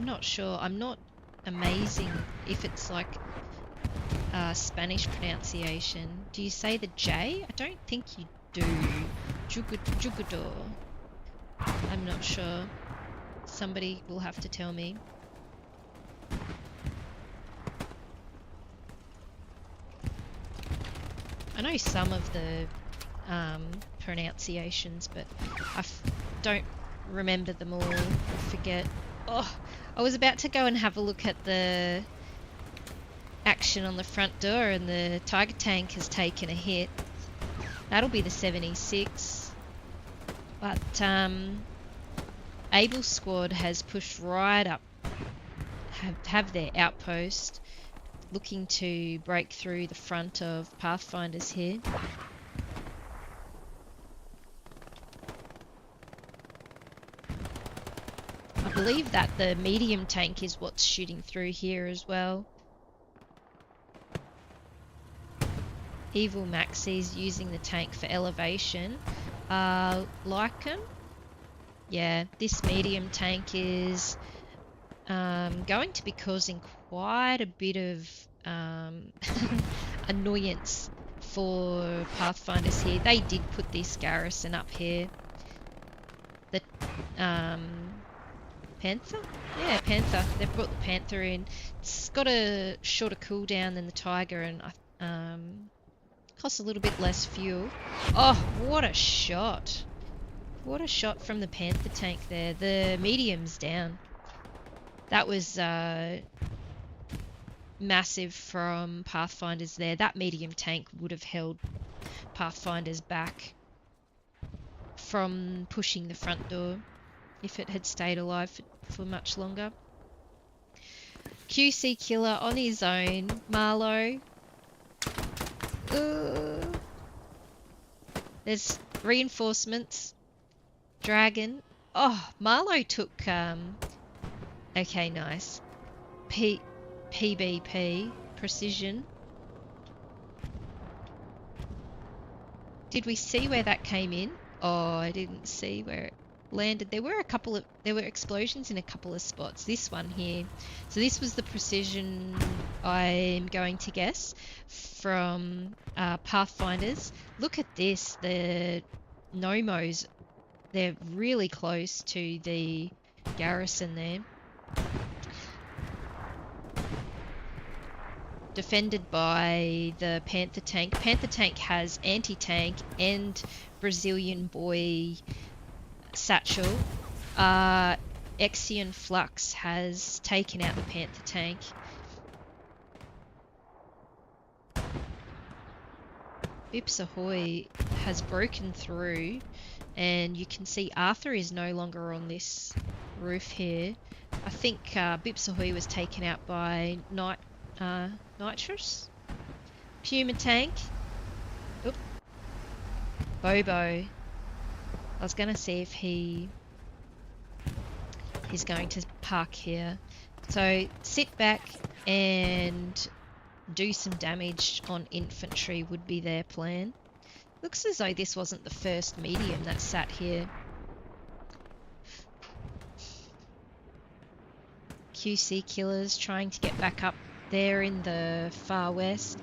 not sure. I'm not amazing if it's like Spanish pronunciation. Do you say the J? I don't think you do. Jugador. I'm not sure. Somebody will have to tell me. I know some of the pronunciations, but I don't remember them all. I forget. Oh, I was about to go and have a look at the action on the front door, and the Tiger tank has taken a hit. That'll be the 76. But Abel's squad has pushed right up, have their outpost, looking to break through the front of Pathfinders here. I believe that the medium tank is what's shooting through here as well. Evil Maxis using the tank for elevation. Lycan? Yeah, this medium tank is going to be causing quite a bit of annoyance for Pathfinders here. They did put this garrison up here. The Panther? Yeah, Panther. They've brought the Panther in. It's got a shorter cooldown than the Tiger, and costs a little bit less fuel. Oh, what a shot. What a shot from the Panther tank there. The medium's down. That was massive from Pathfinders there. That medium tank would have held Pathfinders back from pushing the front door if it had stayed alive for much longer. QC Killer on his own. Marlowe. There's reinforcements. Dragon. Oh, Marlowe took okay, nice. PBP precision. Did we see where that came in? Oh, I didn't see where it landed. There were explosions in a couple of spots. This one here. So this was the precision, I'm going to guess, from Pathfinders. Look at this. The Gnomos, they're really close to the garrison there. Defended by the Panther tank. Panther tank has anti-tank and Brazilian boy satchel. Exian Flux has taken out the Panther tank. Bips Ahoy has broken through, and you can see Arthur is no longer on this roof here. I think Bips Ahoy was taken out by Nitrous. Puma tank. Oop. Bobo. I was going to see if he's going to park here. So sit back and do some damage on infantry would be their plan. Looks as though this wasn't the first medium that sat here. QC Killers trying to get back up there in the far west.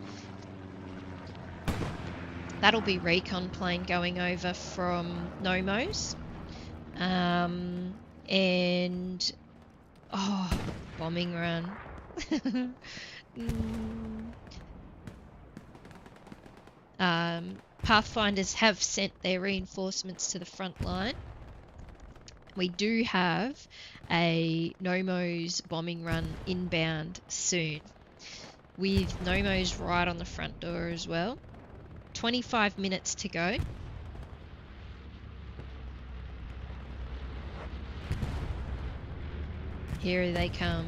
That'll be recon plane going over from Gnomos. And oh, bombing run. Pathfinders have sent their reinforcements to the front line. We do have a Gnomos bombing run inbound soon, with Gnomos right on the front door as well. 25 minutes to go. Here they come.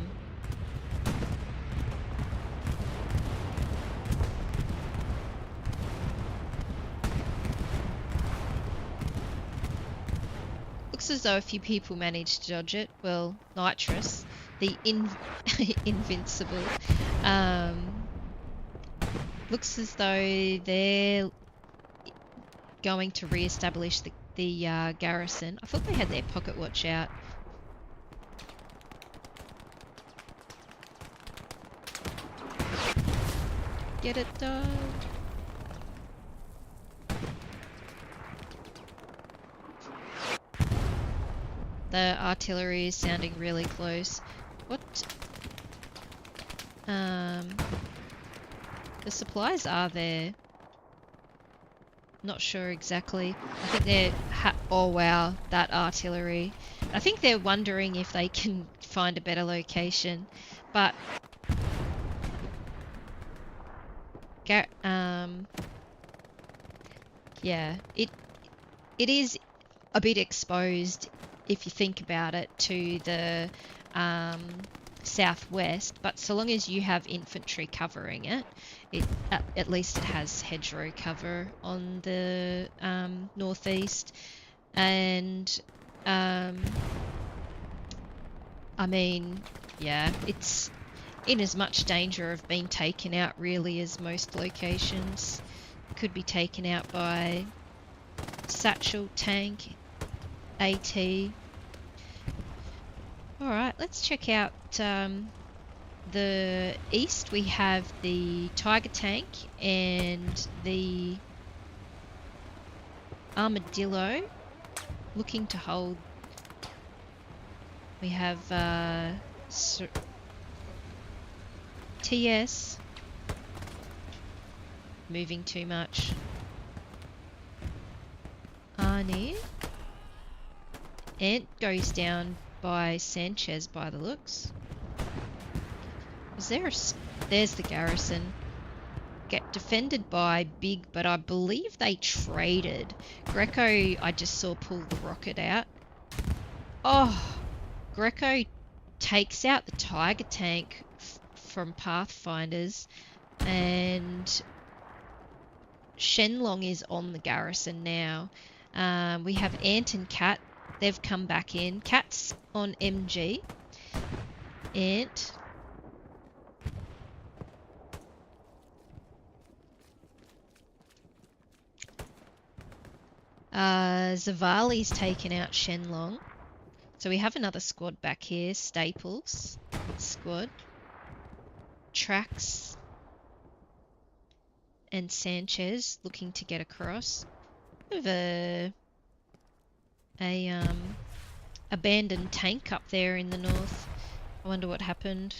Looks as though a few people managed to dodge it. Well, Nitrous, the invincible. Looks as though they're going to re-establish the garrison. I thought they had their pocket watch out. Get it done. The artillery is sounding really close. What? The supplies are there. Not sure exactly. I think they're... oh wow, that artillery. I think they're wondering if they can find a better location. But... yeah, it is a bit exposed if you think about it to the southwest, but so long as you have infantry covering it, at least it has hedgerow cover on the northeast, and I mean, yeah, it's in as much danger of being taken out really as most locations. Could be taken out by satchel, tank, AT. Alright, let's check out the east. We have the Tiger tank and the Armadillo looking to hold. We have TS moving too much. Arnie. Ant goes down by Sanchez by the looks. Is there a... there's the garrison. Get defended by Big, but I believe they traded. Greco, I just saw pull the rocket out. Oh, Greco takes out the Tiger tank from Pathfinders, and Shenlong is on the garrison now. We have Ant and Cat. They've come back in. Cat's on MG. Ant. Zavali's taken out Shenlong. So we have another squad back here. Staples squad. Trax and Sanchez looking to get across. We have a abandoned tank up there in the north. I wonder what happened.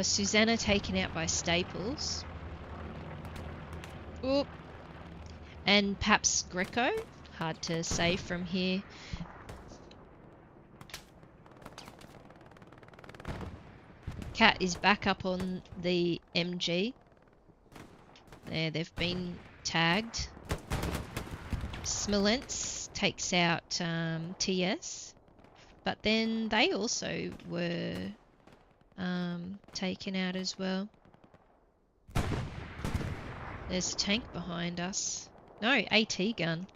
Susanna taken out by Staples. Oop. And perhaps Greco. Hard to say from here. Cat is back up on the MG. There, they've been tagged. Smolensk takes out TS. But then they also were taken out as well. There's a tank behind us. No, AT gun.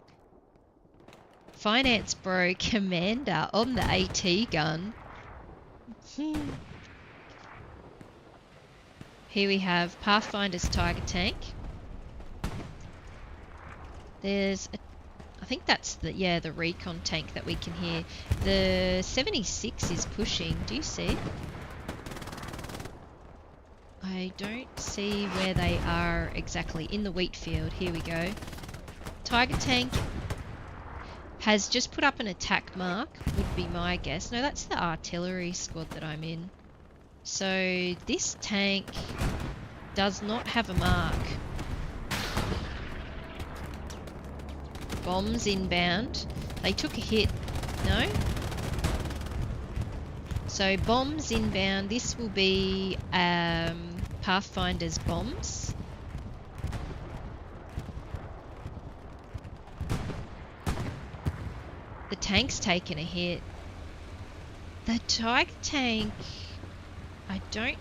Finance Bro Commander on the AT gun. Here we have Pathfinder's Tiger tank. There's a... I think that's the... yeah, the recon tank that we can hear. The 76 is pushing. Do you see? I don't see where they are exactly. In the wheat field. Here we go. Tiger tank has just put up an attack mark, would be my guess. No, that's the artillery squad that I'm in. So this tank does not have a mark. Bombs inbound. They took a hit. No? So bombs inbound. This will be Pathfinder's bombs. The tank's taken a hit. The Tiger tank, I don't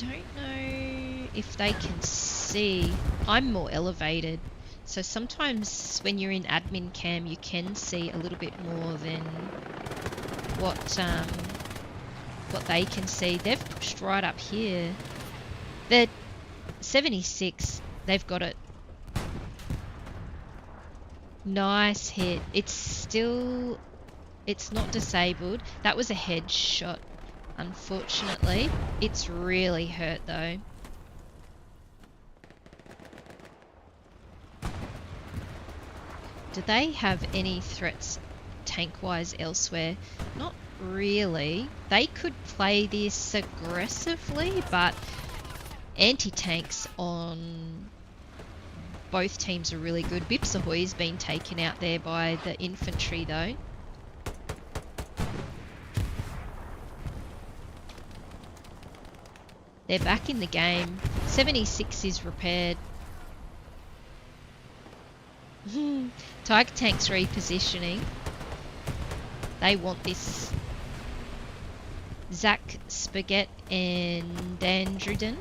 know if they can see. I'm more elevated, so sometimes when you're in admin cam you can see a little bit more than what they can see. They've pushed right up here. They're 76. They've got it. Nice hit. It's not disabled. That was a headshot, unfortunately. It's really hurt though. Do they have any threats tank-wise elsewhere? Not really. They could play this aggressively, but anti-tanks on both teams are really good. Bips Ahoy's been taken out there by the infantry though. They're back in the game. 76 is repaired. Tiger tanks repositioning. They want this. Zach, Spaghetti and Dandridden.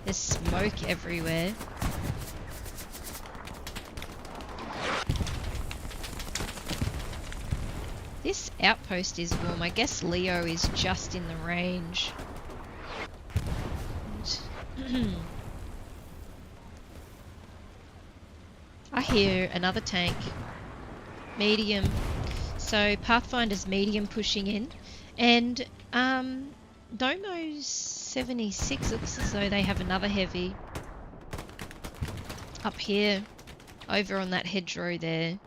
There's smoke everywhere. This outpost is warm. I guess Leo is just in the range. I hear another tank. Medium. So Pathfinder's medium pushing in. And Gnomos 76 looks as though they have another heavy. Up here. Over on that hedgerow there.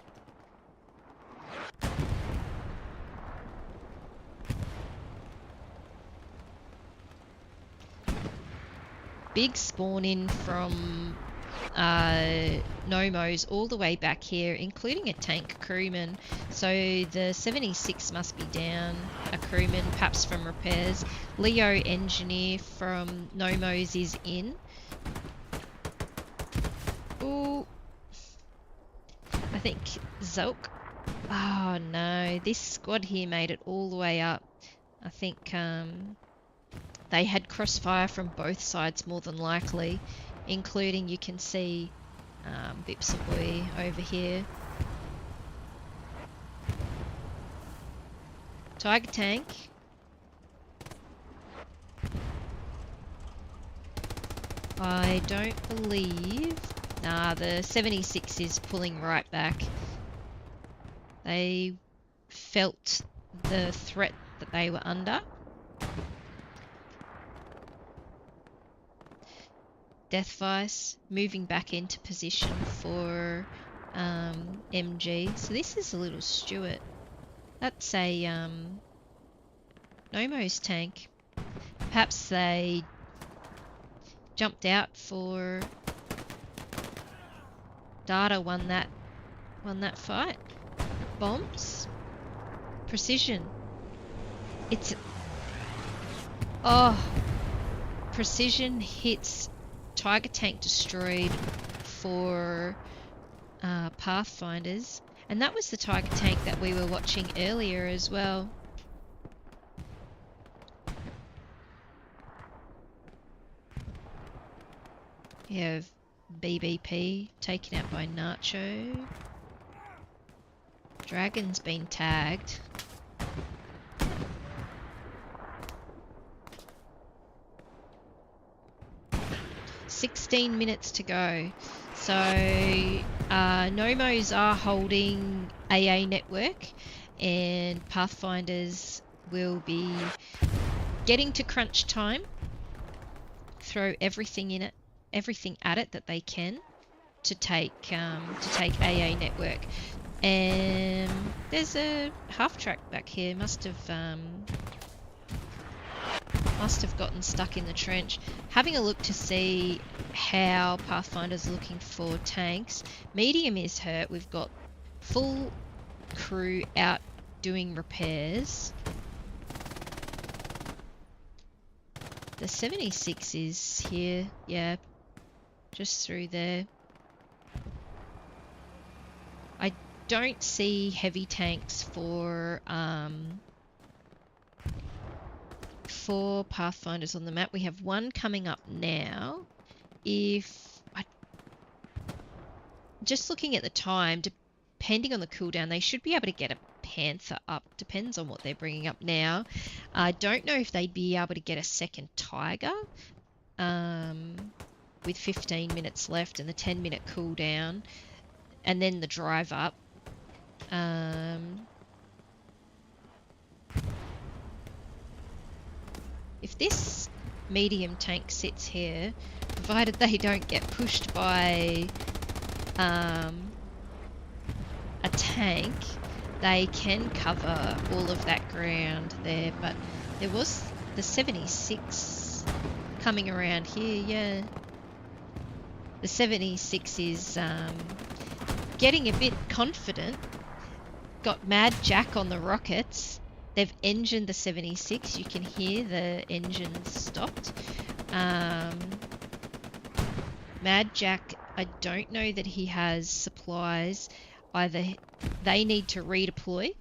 Big spawn in from Gnomos all the way back here, including a tank crewman. So the 76 must be down, a crewman, perhaps from repairs. Leo engineer from Gnomos is in. Ooh. I think Zulk. Oh no, this squad here made it all the way up. I think they had crossfire from both sides more than likely, including, you can see Bips Ahoy over here. Tiger tank. I don't believe... Nah, the 76 is pulling right back. They felt the threat that they were under. Death Vice moving back into position for MG. So this is a little Stuart. That's a Gnomos tank. Perhaps they jumped out for Data won that fight. Bombs. Precision. It's precision hits. Tiger tank destroyed for Pathfinders, and that was the Tiger tank that we were watching earlier as well. We have BBP taken out by Nacho. Dragon's been tagged. $16 minutes to go. So Gnomos are holding AA network, and Pathfinders will be getting to crunch time. Throw everything at it that they can to take AA network. And there's a half track back here. Must have gotten stuck in the trench. Having a look to see how Pathfinder's looking for tanks. Medium is hurt. We've got full crew out doing repairs. The 76 is here. Yeah, just through there. I don't see heavy tanks for Pathfinders on the map. We have one coming up now. Just looking at the time, depending on the cooldown, they should be able to get a Panther up. Depends on what they're bringing up now. I don't know if they'd be able to get a second Tiger with 15 minutes left and the 10-minute cooldown, and then the drive up. If this medium tank sits here, provided they don't get pushed by a tank, they can cover all of that ground there, but there was the 76 coming around here, yeah. The 76 is getting a bit confident. Got Mad Jack on the rockets. They've engined the 76. You can hear the engines stopped. Mad Jack, I don't know that he has supplies. Either they need to redeploy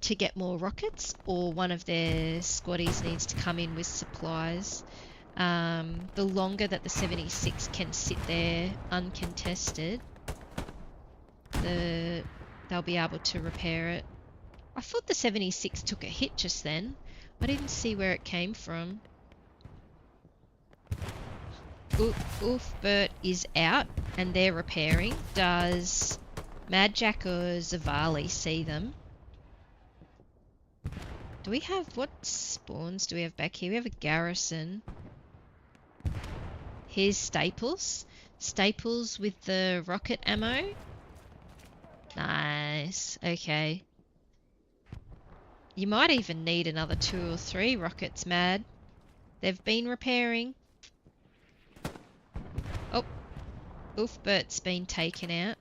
to get more rockets, or one of their squaddies needs to come in with supplies. The longer that the 76 can sit there uncontested, they'll be able to repair it. I thought the 76 took a hit just then. I didn't see where it came from. Bert is out and they're repairing. Does Mad Jack or Zavali see them? Do we have, what spawns do we have back here? We have a garrison. Here's Staples. Staples with the rocket ammo. Nice. Okay. You might even need another 2 or 3 rockets, Mad. They've been repairing. Oh. Bert's been taken out.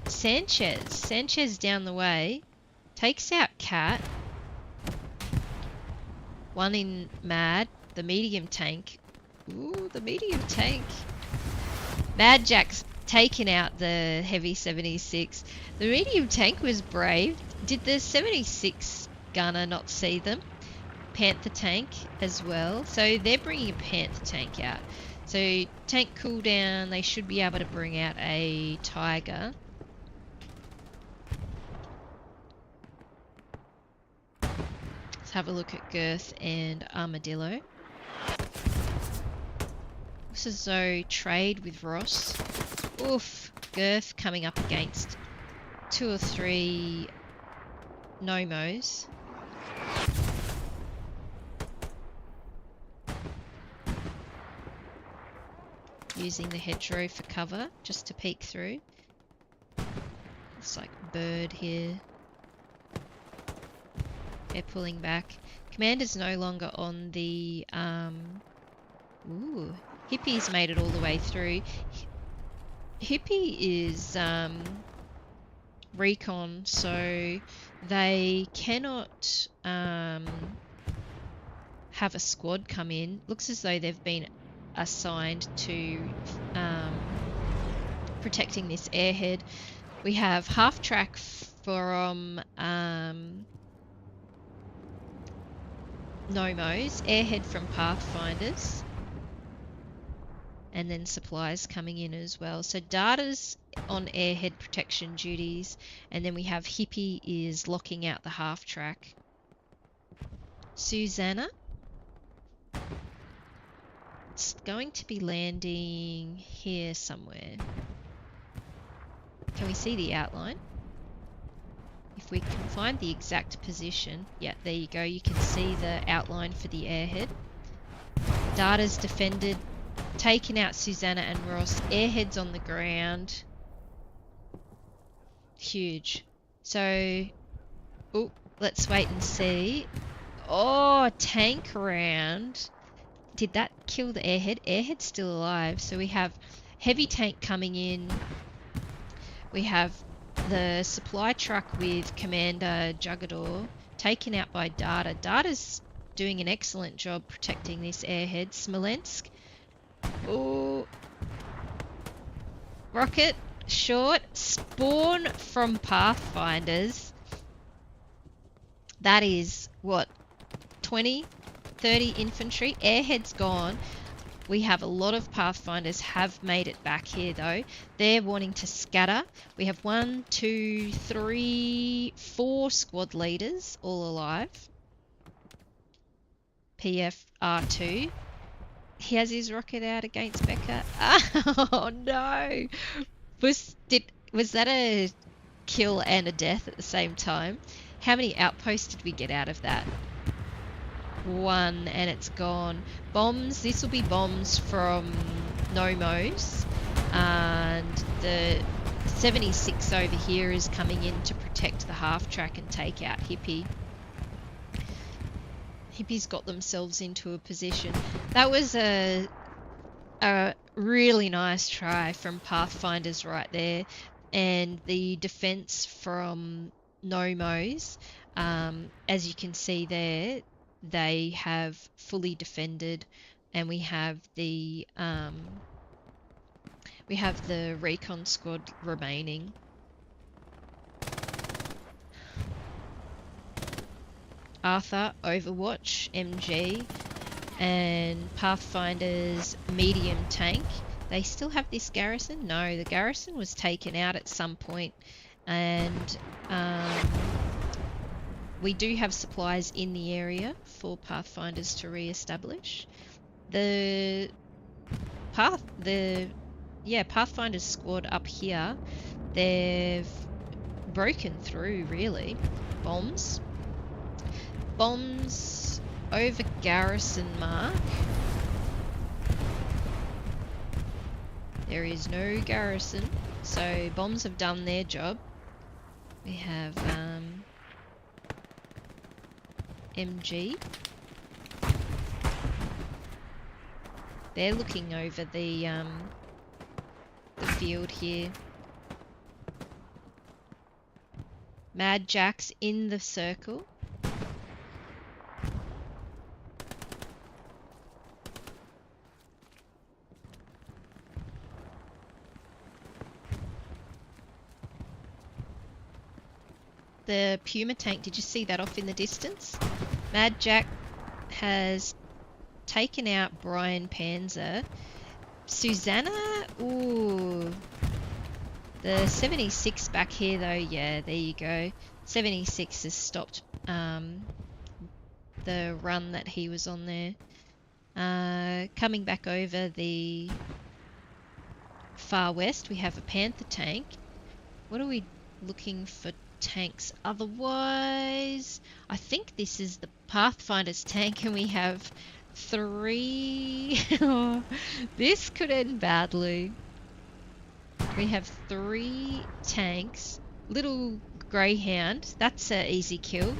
Sanchez down the way. Takes out Cat. One in Mad. The medium tank. Ooh, the medium tank. Mad Jack's taken out the heavy 76. The medium tank was brave. Did the 76 gunner not see them? Panther tank as well. So they're bringing a Panther tank out. So tank cooldown, they should be able to bring out a Tiger. Let's have a look at Girth and Armadillo. Looks as though trade with Ross. Oof, Girth coming up against 2 or 3 Gnomos. Using the hedgerow for cover, just to peek through. Looks like Bird here. They're pulling back. Commander's no longer on the... Ooh, Hippie's made it all the way through. Hippie is recon, so they cannot have a squad come in. Looks as though they've been assigned to protecting this airhead. We have half track from Gnomos, airhead from Pathfinders, and then supplies coming in as well. So Data's on airhead protection duties, and then we have Hippie is locking out the half track. Susanna, it's going to be landing here somewhere. Can we see the outline? If we can find the exact position, yeah, there you go. You can see the outline for the airhead. Data's defended, taken out Susanna and Ross. Airhead's on the ground. Huge. So, oh, let's wait and see. Oh, tank round. Did that kill the airhead? Airhead's still alive. So we have heavy tank coming in. We have the supply truck with Commander Jugador taken out by Data. Data's doing an excellent job protecting this airhead. Smolensk. Oh. Rocket. Short. Spawn from Pathfinders. That is, what, 20, 30 infantry? Airhead's gone. We have a lot of Pathfinders have made it back here though. They're wanting to scatter. We have 1, 2, 3, 4 squad leaders all alive. PFR2. He has his rocket out against Becca. Oh no! Was that a kill and a death at the same time? How many outposts did we get out of that? 1, and it's gone. Bombs, this will be bombs from Gnomos, and the 76 over here is coming in to protect the half track and take out Hippie. Hippie's got themselves into a position. That was a really nice try from Pathfinders right there, and the defense from Gnomos, as you can see there, they have fully defended, and we have the recon squad remaining. Arthur, Overwatch, MG, and Pathfinder's medium tank. They still have this garrison? No, the garrison was taken out at some point, and we do have supplies in the area for Pathfinders to re-establish. Pathfinder's squad up here, they've broken through, really. Bombs over garrison mark. There is no garrison, so bombs have done their job. We have MG. They're looking over the field here. Mad Jack's in the circle. The Puma tank, did you see that off in the distance? Mad Jack has taken out Brian Panzer. Susanna, ooh. The 76 back here though, yeah, there you go. 76 has stopped the run that he was on there. Coming back over the far west, we have a Panther tank. What are we looking for tanks otherwise? I think this is the Pathfinder's tank, and we have 3. This could end badly. We have 3 tanks. Little Greyhound, that's an easy kill.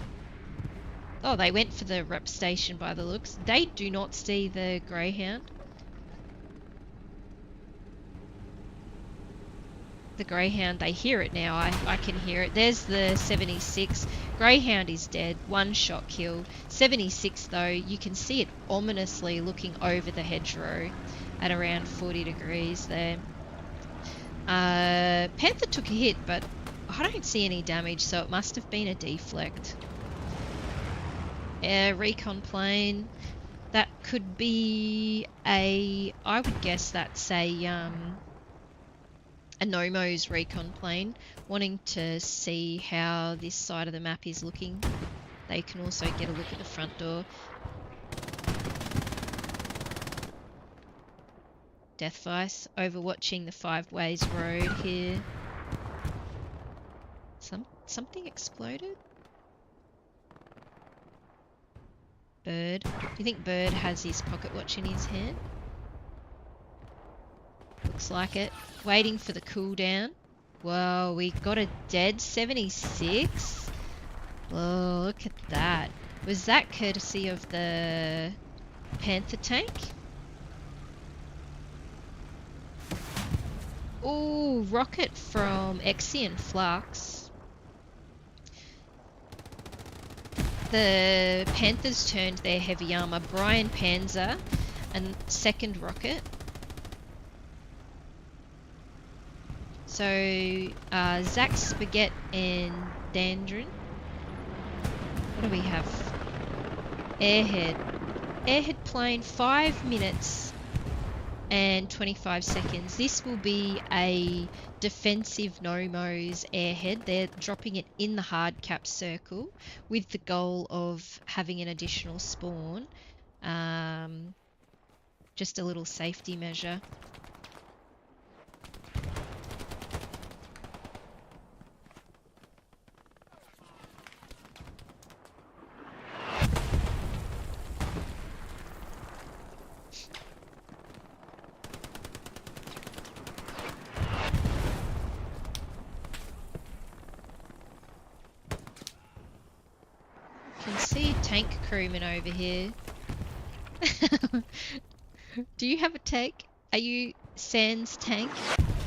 Oh, they went for the rep station by the looks. They do not see the Greyhound. The Greyhound, they hear it now. I can hear it. There's the 76. Greyhound is dead. 1 shot kill. 76 though, you can see it ominously looking over the hedgerow at around 40 degrees there. Panther took a hit, but I don't see any damage, so it must have been a deflect. Recon plane. That could be I would guess that's a Gnomos recon plane, wanting to see how this side of the map is looking. They can also get a look at the front door. Deathvice overwatching the 5 Ways Road here. Something exploded? Bird. Do you think Bird has his pocket watch in his hand? Looks like it. Waiting for the cooldown. Whoa, we got a dead 76. Whoa, look at that. Was that courtesy of the Panther tank? Ooh, rocket from Exian Flux. The Panthers turned their heavy armor. Brian Panzer and 2nd rocket. So, Zach Spaghetti and Dandrin. What do we have? Airhead. Airhead plane, 5 minutes and 25 seconds. This will be a defensive Gnomos airhead. They're dropping it in the hard cap circle with the goal of having an additional spawn. Just a little safety measure. tank crewman over here. Do you have a tank? Are you Sans tank?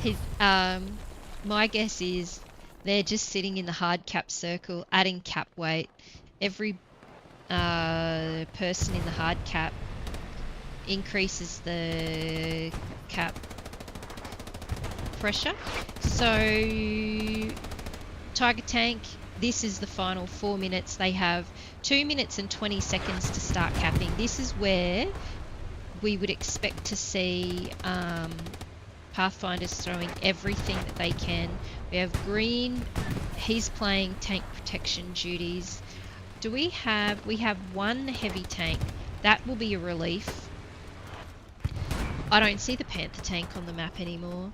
His, my guess is they're just sitting in the hard cap circle, adding cap weight. Every person in the hard cap increases the cap pressure. So Tiger Tank, this is the final 4 minutes. They have 2 minutes and 20 seconds to start capping. This is where we would expect to see Pathfinders throwing everything that they can. We have Green, he's playing tank protection duties. We have one heavy tank. That will be a relief. I don't see the Panther tank on the map anymore.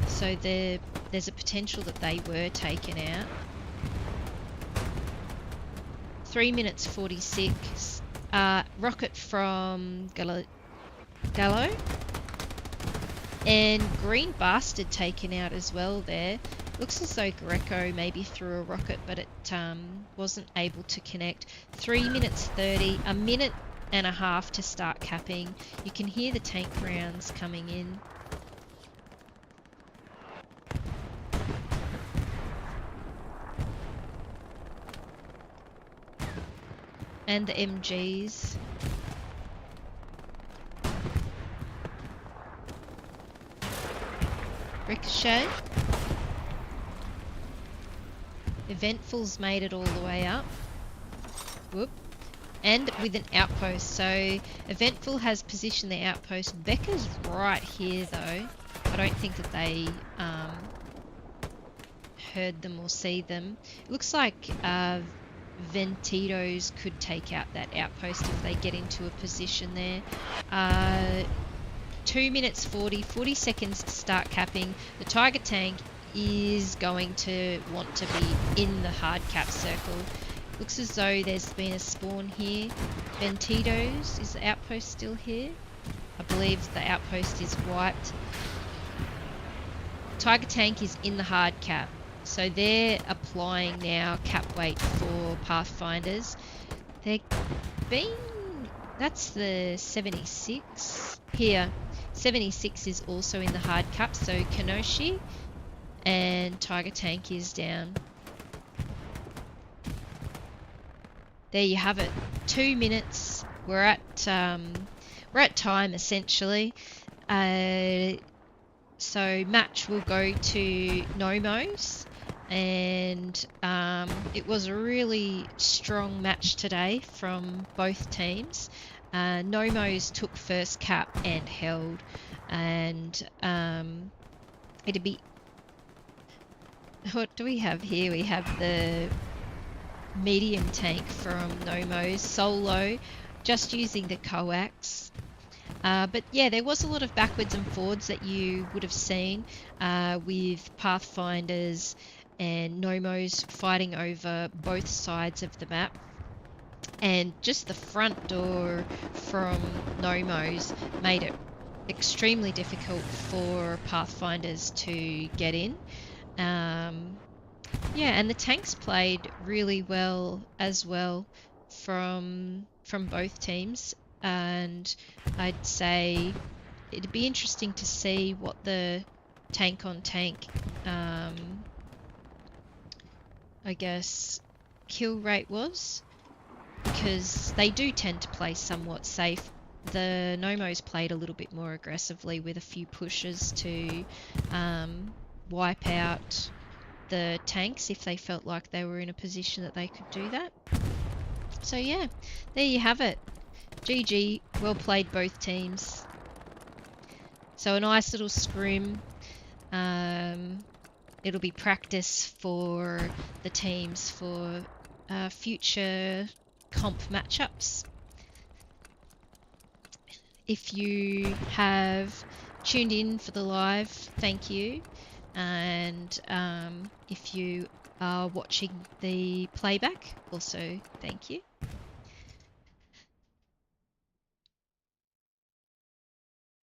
So there's a potential that they were taken out. 3 minutes 46. Rocket from Gallo. And Green Bastard taken out as well there. Looks as though Greco maybe threw a rocket, but it wasn't able to connect. 3 minutes 30, a minute and a half to start capping. You can hear the tank rounds coming in. And the MGs. Ricochet. Eventful's made it all the way up. Whoop. And with an outpost. So Eventful has positioned the outpost. Becca's right here though. I don't think that they heard them or see them. It looks like Ventitos could take out that outpost if they get into a position there. 2 minutes 40 seconds to start capping. The Tiger tank is going to want to be in the hard cap circle. Looks as though there's been a spawn here. Ventitos, is the outpost still here? I believe the outpost is wiped. Tiger tank is in the hard cap. So they're applying now cap weight for Pathfinders. They're being... That's the 76 here. 76 is also in the hard cap, so Kenoshi and Tiger Tank is down. There you have it. 2 minutes. We're at time essentially. So match will go to Gnomos, and it was a really strong match today from both teams. Gnomos took first cap and held, and it'd be... What do we have here? We have the medium tank from Gnomos, solo, just using the coax. But yeah, there was a lot of backwards and forwards that you would have seen with Pathfinders and Gnomos fighting over both sides of the map. And just the front door from Gnomos made it extremely difficult for Pathfinders to get in. Yeah, and the tanks played really well as well from both teams, and I'd say it'd be interesting to see what the tank on tank I guess kill rate was, because they do tend to play somewhat safe. The Gnomos played a little bit more aggressively with a few pushes to wipe out the tanks if they felt like they were in a position that they could do that. So yeah, there you have it. GG, well played both teams. So a nice little scrim. It'll be practice for the teams for future comp matchups. If you have tuned in for the live, thank you. And if you are watching the playback, also thank you.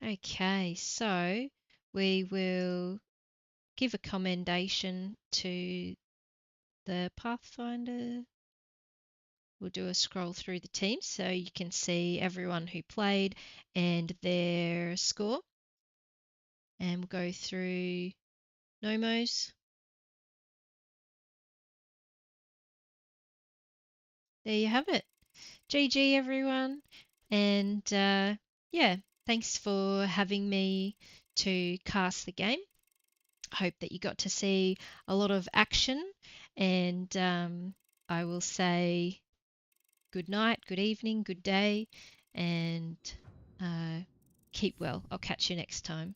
Okay, so we will give a commendation to the Pathfinder. we'll do a scroll through the teams so you can see everyone who played and their score. And we'll go through Gnomos. There you have it. GG everyone. And yeah, thanks for having me to cast the game. I hope that you got to see a lot of action, and I will say good night, good evening, good day, and keep well. I'll catch you next time.